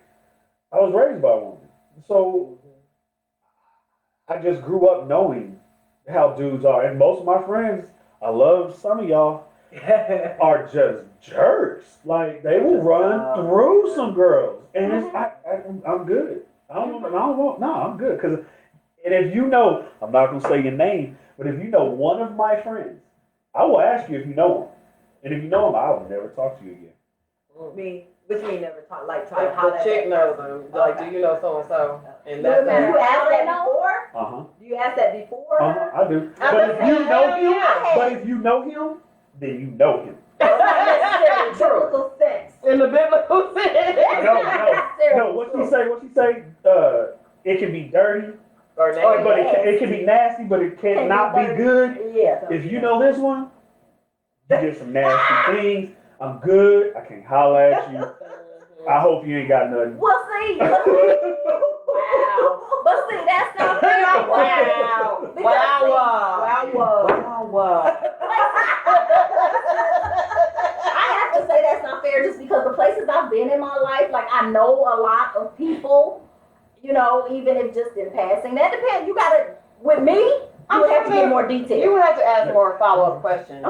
[SPEAKER 4] I was raised by a woman. So I just grew up knowing how dudes are. And most of my friends, I love some of y'all, are just jerks. Like, they will run through some girls. And I'm good. I'm good. And if you know, I'm not going to say your name, but if you know one of my friends, I will ask you if you know him. And if you know him, I will never talk to you again.
[SPEAKER 3] Which mean never talk, like try to
[SPEAKER 1] If
[SPEAKER 3] holler
[SPEAKER 1] the
[SPEAKER 3] at
[SPEAKER 1] chick
[SPEAKER 3] that
[SPEAKER 1] knows
[SPEAKER 3] person.
[SPEAKER 1] them, like, do you know so and so? And
[SPEAKER 2] Do
[SPEAKER 1] that's
[SPEAKER 2] you ask that
[SPEAKER 1] how.
[SPEAKER 2] before?
[SPEAKER 4] Uh-huh.
[SPEAKER 3] Do you ask that before?
[SPEAKER 4] I do.
[SPEAKER 1] I
[SPEAKER 4] But
[SPEAKER 1] was
[SPEAKER 4] if you
[SPEAKER 1] saying,
[SPEAKER 4] know
[SPEAKER 1] hell
[SPEAKER 4] him,
[SPEAKER 1] yeah.
[SPEAKER 4] but if you know him, then you know him.
[SPEAKER 2] Not necessarily true.
[SPEAKER 3] Biblical sense.
[SPEAKER 1] In the biblical sense.
[SPEAKER 4] No. What she say? It can be dirty,
[SPEAKER 1] Or
[SPEAKER 4] but it can be nasty, but it cannot be good.
[SPEAKER 2] Yeah.
[SPEAKER 4] If you know this one, you did some nasty things. I'm good. I can't holler at you. I hope you ain't got nothing.
[SPEAKER 2] Well, see. Wow. But see, that's not fair.
[SPEAKER 3] Wow.
[SPEAKER 2] I have to say that's not fair just because the places I've been in my life, like I know a lot of people, you know, even if just in passing. That depends. You gotta, with me, you would have to get more detail.
[SPEAKER 1] You would have to ask more follow-up questions.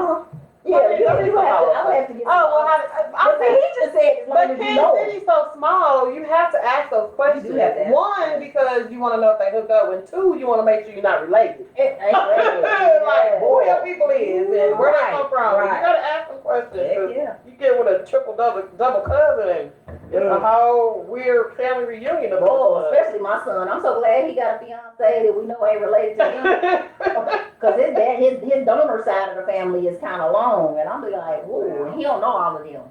[SPEAKER 2] Yeah, you have to, I would have to get but see, he just said as long
[SPEAKER 1] But
[SPEAKER 2] as you know.
[SPEAKER 1] Kansas City's so small, you have to ask those questions.
[SPEAKER 3] You do have to ask
[SPEAKER 1] One, because you want to know if they hooked up, and two, you want to make sure you're not related. Like, who your people is and where they come from.
[SPEAKER 3] Right.
[SPEAKER 1] You got to ask them questions. 'Cause
[SPEAKER 3] Yeah.
[SPEAKER 1] you get with a double cousin, and it's a whole weird family reunion of
[SPEAKER 2] Oh, especially my son. I'm so glad he got a fiance that we know ain't related to him. Because his donor side of the family is kind of long, and I'm be like, whoa, he don't know all of them.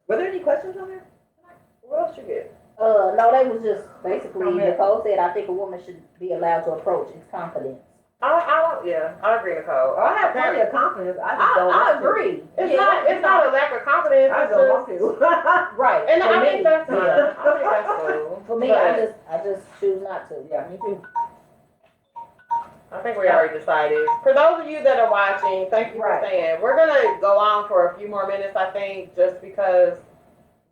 [SPEAKER 3] Were there any questions on there?
[SPEAKER 1] What else you get?
[SPEAKER 2] No, they was just basically, Nicole said, I think a woman should be allowed to approach its confidence.
[SPEAKER 1] I agree, Nicole.
[SPEAKER 3] I have plenty of confidence. I just don't
[SPEAKER 2] I
[SPEAKER 3] want to.
[SPEAKER 2] agree.
[SPEAKER 1] It's not a lack of confidence.
[SPEAKER 3] I
[SPEAKER 1] It's
[SPEAKER 3] don't want
[SPEAKER 1] just,
[SPEAKER 3] to.
[SPEAKER 2] Right.
[SPEAKER 1] and
[SPEAKER 2] for
[SPEAKER 1] I
[SPEAKER 2] me,
[SPEAKER 1] think that's fine.
[SPEAKER 2] yeah.
[SPEAKER 1] I think that's cool.
[SPEAKER 2] For me,
[SPEAKER 1] But
[SPEAKER 2] I just choose not to.
[SPEAKER 3] Yeah, me too.
[SPEAKER 1] I think we already decided. For those of you that are watching, thank you for
[SPEAKER 2] Right.
[SPEAKER 1] staying. We're gonna go on for a few more minutes, I think, just because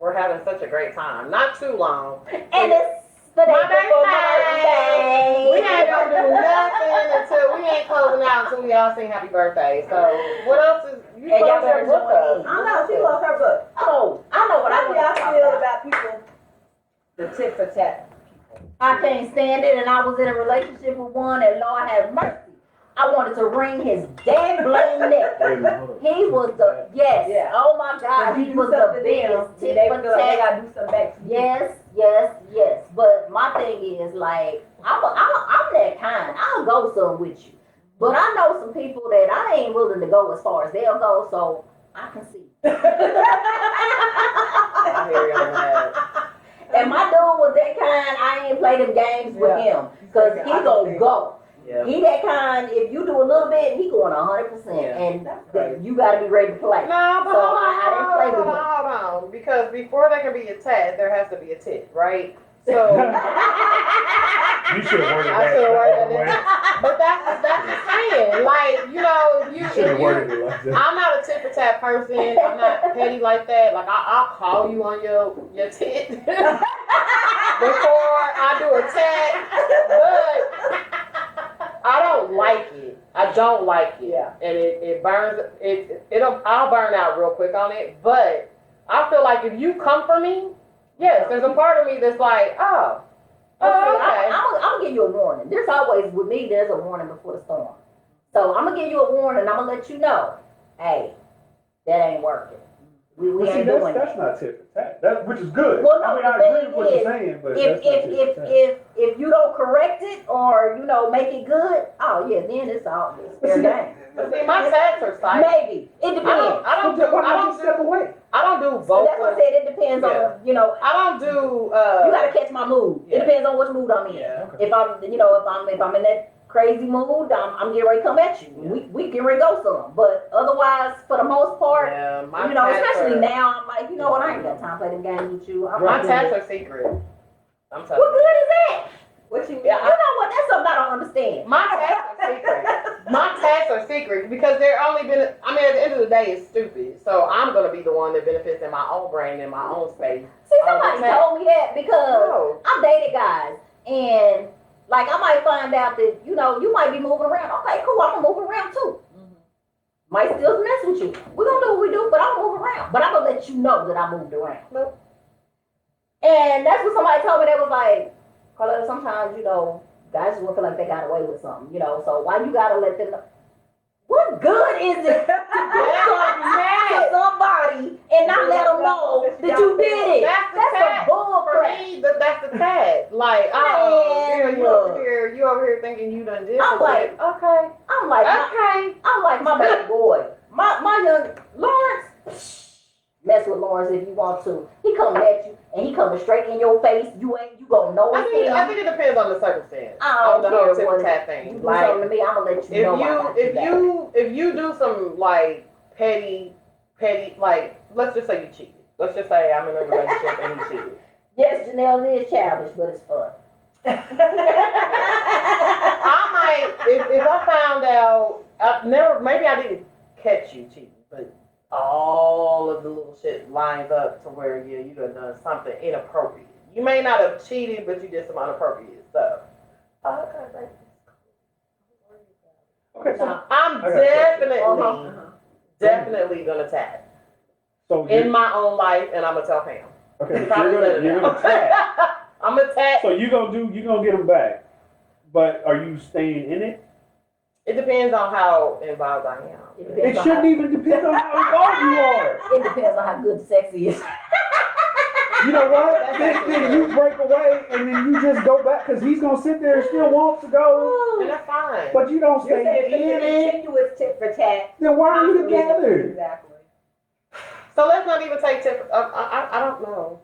[SPEAKER 1] we're having such a great time. Not too long.
[SPEAKER 2] And it's the day
[SPEAKER 1] My
[SPEAKER 2] before my
[SPEAKER 1] birthday. We ain't gonna do
[SPEAKER 2] birthday.
[SPEAKER 1] nothing until we ain't closing out until we all sing happy birthday. So what else is you
[SPEAKER 2] And y'all
[SPEAKER 1] close your
[SPEAKER 2] better
[SPEAKER 1] book
[SPEAKER 2] join
[SPEAKER 1] up?
[SPEAKER 2] in.
[SPEAKER 3] I know she loves her book.
[SPEAKER 2] Oh, I know what I
[SPEAKER 3] How do
[SPEAKER 2] want
[SPEAKER 3] y'all
[SPEAKER 2] to talk
[SPEAKER 3] feel
[SPEAKER 2] about.
[SPEAKER 3] about people, the tit for tat?
[SPEAKER 2] I can't stand it, and I was in a relationship with one, and Lord have mercy. I wanted to wring his damn blame neck. He was the, yes,
[SPEAKER 3] Yeah.
[SPEAKER 2] oh my God,
[SPEAKER 3] If you
[SPEAKER 2] he
[SPEAKER 3] do
[SPEAKER 2] was the
[SPEAKER 3] something to them,
[SPEAKER 2] biggest
[SPEAKER 3] then
[SPEAKER 2] tit
[SPEAKER 3] they
[SPEAKER 2] for
[SPEAKER 3] feel like they
[SPEAKER 2] tat.
[SPEAKER 3] gotta do something back to you.
[SPEAKER 2] Yes. But my thing is, like, I'm that kind. I'll go some with you. But I know some people that I ain't willing to go as far as they'll go, so I can see.
[SPEAKER 1] I hear you on that.
[SPEAKER 2] And my dude was that kind, I ain't play them games with him. Because he gonna go.
[SPEAKER 1] Yeah.
[SPEAKER 2] He that kind, if you do a little bit, he going 100%.
[SPEAKER 1] Yeah.
[SPEAKER 2] And you gotta be ready to play.
[SPEAKER 1] No, but
[SPEAKER 2] So
[SPEAKER 1] hold
[SPEAKER 2] I didn't play with him.
[SPEAKER 1] on. Because before there can be a tat, there has to be a tit, right? So
[SPEAKER 4] You should have worded
[SPEAKER 1] I should have worded
[SPEAKER 4] that.
[SPEAKER 1] it. But that's the saying. Like, you know,
[SPEAKER 4] You should have worded it like that.
[SPEAKER 1] I'm not a tit for tat person. I'm not petty like that. Like I'll call you on your tit before I do a tat. But I don't like it. I don't like it.
[SPEAKER 3] Yeah.
[SPEAKER 1] And it burns I'll burn out real quick on it. But I feel like if you come for me, yes, there's a part of me that's like, oh,
[SPEAKER 2] Okay.
[SPEAKER 1] okay.
[SPEAKER 2] I'm gonna give you a warning. There's always, with me, there's a warning before the storm. So I'm gonna give you a warning. I'm gonna let you know, hey, that ain't working. We
[SPEAKER 4] Well, see,
[SPEAKER 2] ain't doing
[SPEAKER 4] that's
[SPEAKER 2] it.
[SPEAKER 4] not tit for tat. That, which is good.
[SPEAKER 2] Well, no,
[SPEAKER 4] I mean, I
[SPEAKER 2] the
[SPEAKER 4] agree
[SPEAKER 2] thing
[SPEAKER 4] with what you're
[SPEAKER 2] is,
[SPEAKER 4] saying, but
[SPEAKER 2] If
[SPEAKER 4] that's not tit for tat.
[SPEAKER 2] if you don't correct it or make it good, oh yeah, then it's all fair game.
[SPEAKER 1] But see, my tats are silent.
[SPEAKER 2] Maybe it depends.
[SPEAKER 1] I don't do
[SPEAKER 4] Step away.
[SPEAKER 1] I don't do
[SPEAKER 2] So
[SPEAKER 1] vocal.
[SPEAKER 2] that's what I said. It depends on
[SPEAKER 1] I don't do.
[SPEAKER 2] You gotta catch my mood.
[SPEAKER 1] Yeah.
[SPEAKER 2] It depends on which mood I'm in.
[SPEAKER 1] Yeah.
[SPEAKER 4] Okay.
[SPEAKER 2] If I'm in that crazy mood, I'm getting ready to come at you.
[SPEAKER 1] Yeah.
[SPEAKER 2] We get ready to go some. But otherwise, for the most part,
[SPEAKER 1] Yeah, my
[SPEAKER 2] especially
[SPEAKER 1] tats
[SPEAKER 2] now, I'm like, you know what? I ain't got time to play them games with you. I'm
[SPEAKER 1] My
[SPEAKER 2] not
[SPEAKER 1] tats
[SPEAKER 2] doing it.
[SPEAKER 1] are secret. I'm
[SPEAKER 2] What
[SPEAKER 1] telling you.
[SPEAKER 2] good is that?
[SPEAKER 3] What you mean?
[SPEAKER 1] Yeah,
[SPEAKER 2] You know what? That's something I don't understand.
[SPEAKER 1] My tats are secret. My tats are secret because they're only been. I mean, at the end of the day, it's stupid. So I'm gonna be the one that benefits in my own brain, in my own space.
[SPEAKER 2] See,
[SPEAKER 1] Oh,
[SPEAKER 2] somebody
[SPEAKER 1] the tat.
[SPEAKER 2] told me that because
[SPEAKER 1] No.
[SPEAKER 2] I've dated guys and like I might find out that you might be moving around. Okay, cool. I'm gonna move around too. Might still mess with you. We're gonna do what we do, but I'm gonna move around. But I'm gonna let you know that I moved around.
[SPEAKER 1] Nope.
[SPEAKER 2] And that's what somebody told me. They was like, Carla, sometimes guys just feel like they got away with something. So why you gotta let them know? What good is it to do something to somebody and not let them know that you did it?
[SPEAKER 1] That's the
[SPEAKER 2] That's
[SPEAKER 1] tat.
[SPEAKER 2] a bull
[SPEAKER 1] For
[SPEAKER 2] crap.
[SPEAKER 1] me, that's the tat. Like,
[SPEAKER 2] Man,
[SPEAKER 1] you over here thinking you done did
[SPEAKER 2] I'm
[SPEAKER 1] something.
[SPEAKER 2] like,
[SPEAKER 1] okay,
[SPEAKER 2] I'm like my baby boy. My young Lawrence, mess with Lawrence if you want to. He coming at you and he coming straight in your face. You gonna know
[SPEAKER 1] I
[SPEAKER 2] it's
[SPEAKER 1] think
[SPEAKER 2] him.
[SPEAKER 1] it depends on the circumstance.
[SPEAKER 2] I
[SPEAKER 1] On
[SPEAKER 2] don't
[SPEAKER 1] the whole
[SPEAKER 2] care
[SPEAKER 1] tip
[SPEAKER 2] what
[SPEAKER 1] and tat
[SPEAKER 2] You
[SPEAKER 1] thing.
[SPEAKER 2] do
[SPEAKER 1] Like,
[SPEAKER 2] something to me, I'm gonna let you know. I got you back.
[SPEAKER 1] if you do some like petty, like, let's just say you cheated. Let's just say I'm in a relationship and he cheated.
[SPEAKER 2] Yes, Janelle is childish, but it's fun.
[SPEAKER 1] I might, if I found out, maybe I didn't catch you cheating, but all of the little shit lines up to where you done something inappropriate. You may not have cheated, but you did some inappropriate stuff. Okay,
[SPEAKER 4] Okay, so
[SPEAKER 1] I'm
[SPEAKER 4] I got a
[SPEAKER 1] definitely gonna tap in my own life, and I'm gonna tell Pam.
[SPEAKER 4] Okay, you're gonna tap.
[SPEAKER 1] I'm gonna tap.
[SPEAKER 4] So you gonna get them back, but are you staying in it?
[SPEAKER 1] It depends on how involved I am.
[SPEAKER 4] It shouldn't even depend on how involved you are.
[SPEAKER 2] It depends on how good sex is.
[SPEAKER 4] You know what? Then you break away and then you just go back because he's gonna sit there and still want to go.
[SPEAKER 1] And that's fine.
[SPEAKER 4] But you don't
[SPEAKER 3] You're
[SPEAKER 4] stay
[SPEAKER 3] saying
[SPEAKER 4] in it.
[SPEAKER 3] continuous tit for tat.
[SPEAKER 4] Then why are you together?
[SPEAKER 3] Exactly.
[SPEAKER 1] So let's not even take tip. I don't know.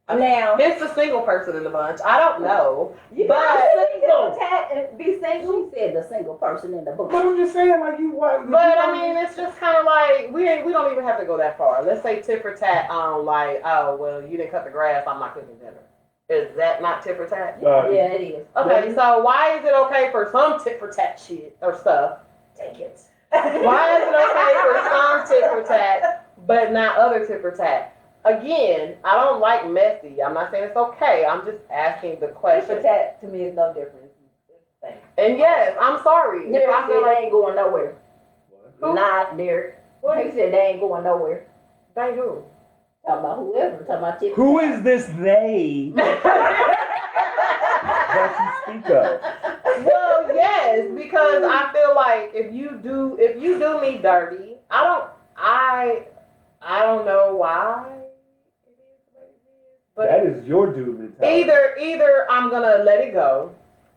[SPEAKER 3] Now,
[SPEAKER 1] It's the single person in the bunch. I don't know.
[SPEAKER 3] you
[SPEAKER 1] But-
[SPEAKER 3] can single tat and be single.
[SPEAKER 2] She said the single person in the book.
[SPEAKER 4] But I'm just saying, like you what?
[SPEAKER 1] But I mean, it's just kind of like we don't even have to go that far. Let's say tit for tat on like, oh well, you didn't cut the grass, I'm not cooking dinner. Is that not tit for tat?
[SPEAKER 2] Yeah, it is.
[SPEAKER 1] Okay, so why is it okay for some tit for tat shit or stuff? Take it. Why is it okay for some tit for tat, but not other tit for tat? Again, I don't like messy. I'm not saying it's okay. I'm just asking the
[SPEAKER 3] Tit for
[SPEAKER 1] question.
[SPEAKER 3] tat to me is no different. It's the same.
[SPEAKER 1] And yes, I'm sorry. If I feel
[SPEAKER 2] They
[SPEAKER 1] like
[SPEAKER 2] ain't going nowhere.
[SPEAKER 1] Who?
[SPEAKER 2] Not Derek.
[SPEAKER 1] What?
[SPEAKER 2] He said they ain't going nowhere.
[SPEAKER 1] they who?
[SPEAKER 2] Talking about whoever. Talking about Tiffany.
[SPEAKER 4] Who is this they that you speak of?
[SPEAKER 1] Well, yes, because I feel like if you do me dirty, I don't know why. But
[SPEAKER 4] That is your dude mentality.
[SPEAKER 1] either I'm gonna let it go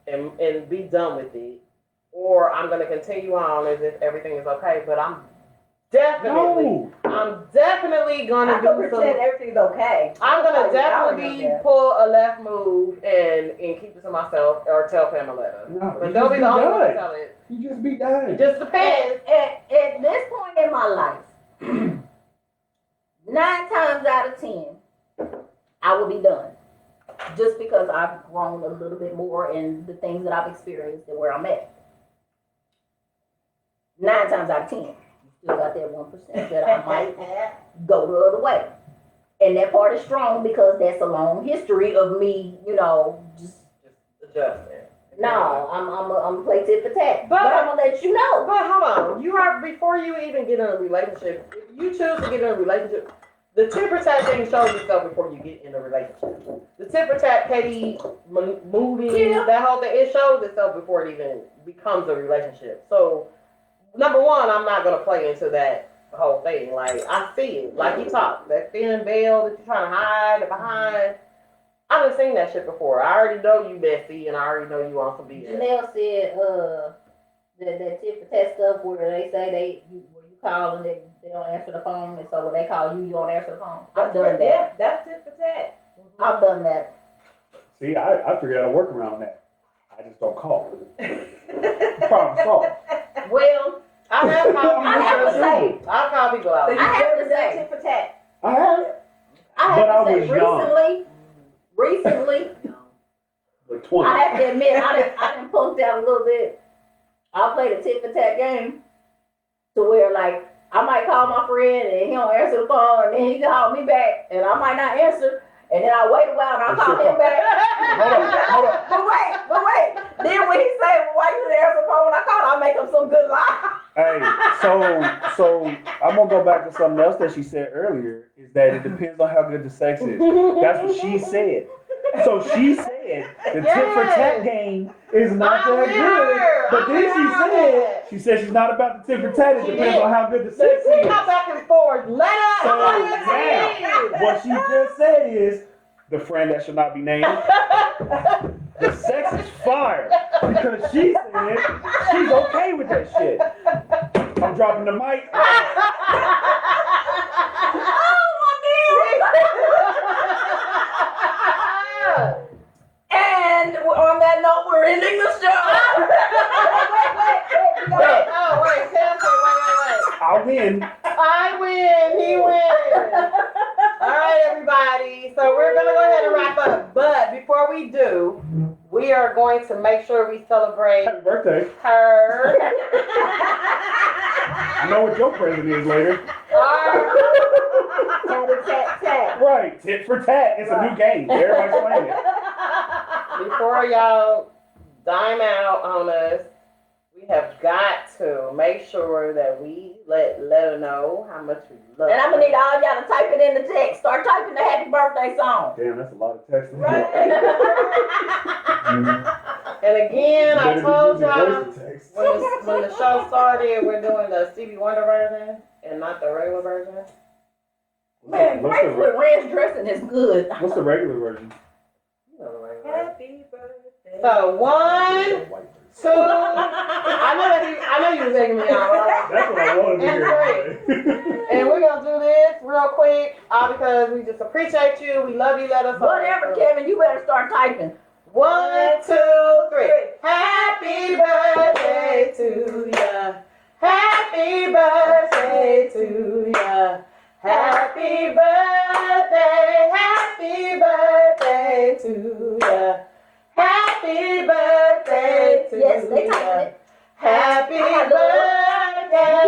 [SPEAKER 1] and be done with it, or I'm gonna continue on as if everything is okay. But I'm definitely
[SPEAKER 4] No.
[SPEAKER 1] gonna
[SPEAKER 3] I can
[SPEAKER 1] do some.
[SPEAKER 3] pretend everything's okay.
[SPEAKER 1] I'm gonna
[SPEAKER 3] I
[SPEAKER 1] definitely
[SPEAKER 3] know
[SPEAKER 1] pull a left move and keep it to myself or tell Pam Letta.
[SPEAKER 4] No,
[SPEAKER 1] But
[SPEAKER 4] you
[SPEAKER 1] don't
[SPEAKER 4] just
[SPEAKER 1] be the only one to
[SPEAKER 4] done.
[SPEAKER 1] tell it.
[SPEAKER 4] You just be done.
[SPEAKER 1] It just depends.
[SPEAKER 2] At this point in my life, 9 times out of 10, I will be done. Just because I've grown a little bit more in the things that I've experienced and where I'm at. 9 times out of 10, you still got that 1% that I might go the other way. And that part is strong because that's a long history of me, just
[SPEAKER 1] Adjust it.
[SPEAKER 2] no, I'm gonna play tit for tat.
[SPEAKER 1] But-
[SPEAKER 2] But I'm gonna let you know.
[SPEAKER 1] But hold on, before you even get in a relationship, if you choose to get in a relationship, the tit for tat thing shows itself before you get in a relationship. The tit for tat, petty, moving,
[SPEAKER 2] Yeah.
[SPEAKER 1] that whole thing, it shows itself before it even becomes a relationship. So, number one, I'm not gonna play into that whole thing. Like, I see it, like you talk, that thin veil that you're trying to hide behind. I done seen that shit before. I already know you messy, and I already know you want some BS.
[SPEAKER 2] Janelle said, that tit for tat stuff where they say where you call and they don't answer the phone, and so when they call you don't answer the phone. I've done that.
[SPEAKER 3] Yeah, that's tit for tat.
[SPEAKER 2] I've done that.
[SPEAKER 4] See, I figured out a work around that. I just don't call. Problem solved.
[SPEAKER 2] Well,
[SPEAKER 1] I have called
[SPEAKER 2] I have to say,
[SPEAKER 1] I'll call people out.
[SPEAKER 3] So you
[SPEAKER 2] I have
[SPEAKER 3] never
[SPEAKER 2] to
[SPEAKER 3] done
[SPEAKER 2] say-
[SPEAKER 3] tit for tat.
[SPEAKER 4] I have,
[SPEAKER 2] I have
[SPEAKER 4] But
[SPEAKER 2] to
[SPEAKER 4] I
[SPEAKER 2] say,
[SPEAKER 4] was young.
[SPEAKER 2] recently,
[SPEAKER 4] but 20.
[SPEAKER 2] I have to admit, I done punked out a little bit. I played a tit for tat game to where, like, I might call my friend and he don't answer the phone, and then he call me back, and I might not answer, and then I wait a while and I call him back.
[SPEAKER 4] Hold on.
[SPEAKER 2] But wait. Then when he say, well, why you didn't answer the phone when I called, I make him some good lie.
[SPEAKER 4] Hey, so I'm gonna go back to something else that she said earlier. Is that it depends on how good the sex is. That's what she said. So she said the tit for tat game is not
[SPEAKER 1] I'm
[SPEAKER 4] that
[SPEAKER 1] with
[SPEAKER 4] good.
[SPEAKER 1] her.
[SPEAKER 4] But
[SPEAKER 1] I'm
[SPEAKER 4] then
[SPEAKER 1] with her on that.
[SPEAKER 4] she said she's not about the tit for tat. It
[SPEAKER 1] She
[SPEAKER 4] depends
[SPEAKER 1] did.
[SPEAKER 4] on how good the
[SPEAKER 1] You
[SPEAKER 4] sex
[SPEAKER 1] see
[SPEAKER 4] is.
[SPEAKER 1] how back and forth. Let us.
[SPEAKER 4] So now, what she just said is the friend that should not be named. The sex is fire because she said she's okay with that shit. I'm dropping the mic.
[SPEAKER 2] And on that note, we're ending the show.
[SPEAKER 1] Wait, Sam said, wait.
[SPEAKER 4] I'll win.
[SPEAKER 1] I win, he wins. All right, everybody. So we're going to go ahead and wrap up. But before we do, we are going to make sure we celebrate
[SPEAKER 4] Happy birthday.
[SPEAKER 1] her.
[SPEAKER 4] I know what your present is later. Right, tit for tat. It's a new game. Everybody's playing it.
[SPEAKER 1] Before y'all dime out on us, we have got to make sure that we let her know how much we love
[SPEAKER 2] And I'm gonna
[SPEAKER 1] her.
[SPEAKER 2] need all y'all to type it in the text. Start typing the happy birthday song.
[SPEAKER 4] Damn, that's a lot of text.
[SPEAKER 1] And again, I
[SPEAKER 4] Better be
[SPEAKER 1] told
[SPEAKER 4] using
[SPEAKER 1] y'all
[SPEAKER 4] voice to text.
[SPEAKER 1] when the show started, we're doing the Stevie Wonder version and not the regular version.
[SPEAKER 2] Man,
[SPEAKER 4] What's the,
[SPEAKER 2] grapefruit ranch dressing is good.
[SPEAKER 4] what's the regular version?
[SPEAKER 1] You know the regular version.
[SPEAKER 3] Happy birthday.
[SPEAKER 1] So 1, 2. I know you was taking me out. Right?
[SPEAKER 4] That's what I wanted to hear.
[SPEAKER 1] And we're gonna do this real quick, all because we just appreciate you. We love you. Let us know.
[SPEAKER 2] Whatever, Kevin, you better start typing.
[SPEAKER 1] 1, 2, 3. Happy birthday to ya. Happy birthday to ya. Happy birthday. Happy birthday to ya. Happy birthday to
[SPEAKER 2] Yes, they
[SPEAKER 1] ya.
[SPEAKER 2] typing it.
[SPEAKER 1] Happy birthday.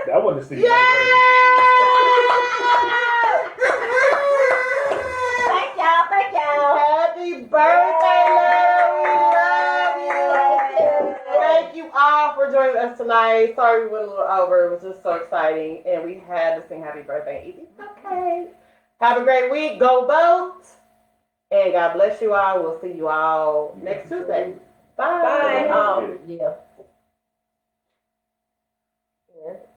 [SPEAKER 4] That wasn't Steve.
[SPEAKER 1] Yeah!
[SPEAKER 2] Thank y'all.
[SPEAKER 1] Happy birthday, love. We love you. Thank you all for joining us tonight. Sorry we went a little over. It was just so exciting. And we had to sing happy birthday. It's okay. Have a great week. Go vote. And God bless you all. We'll see you all next Tuesday. Bye.
[SPEAKER 3] Bye.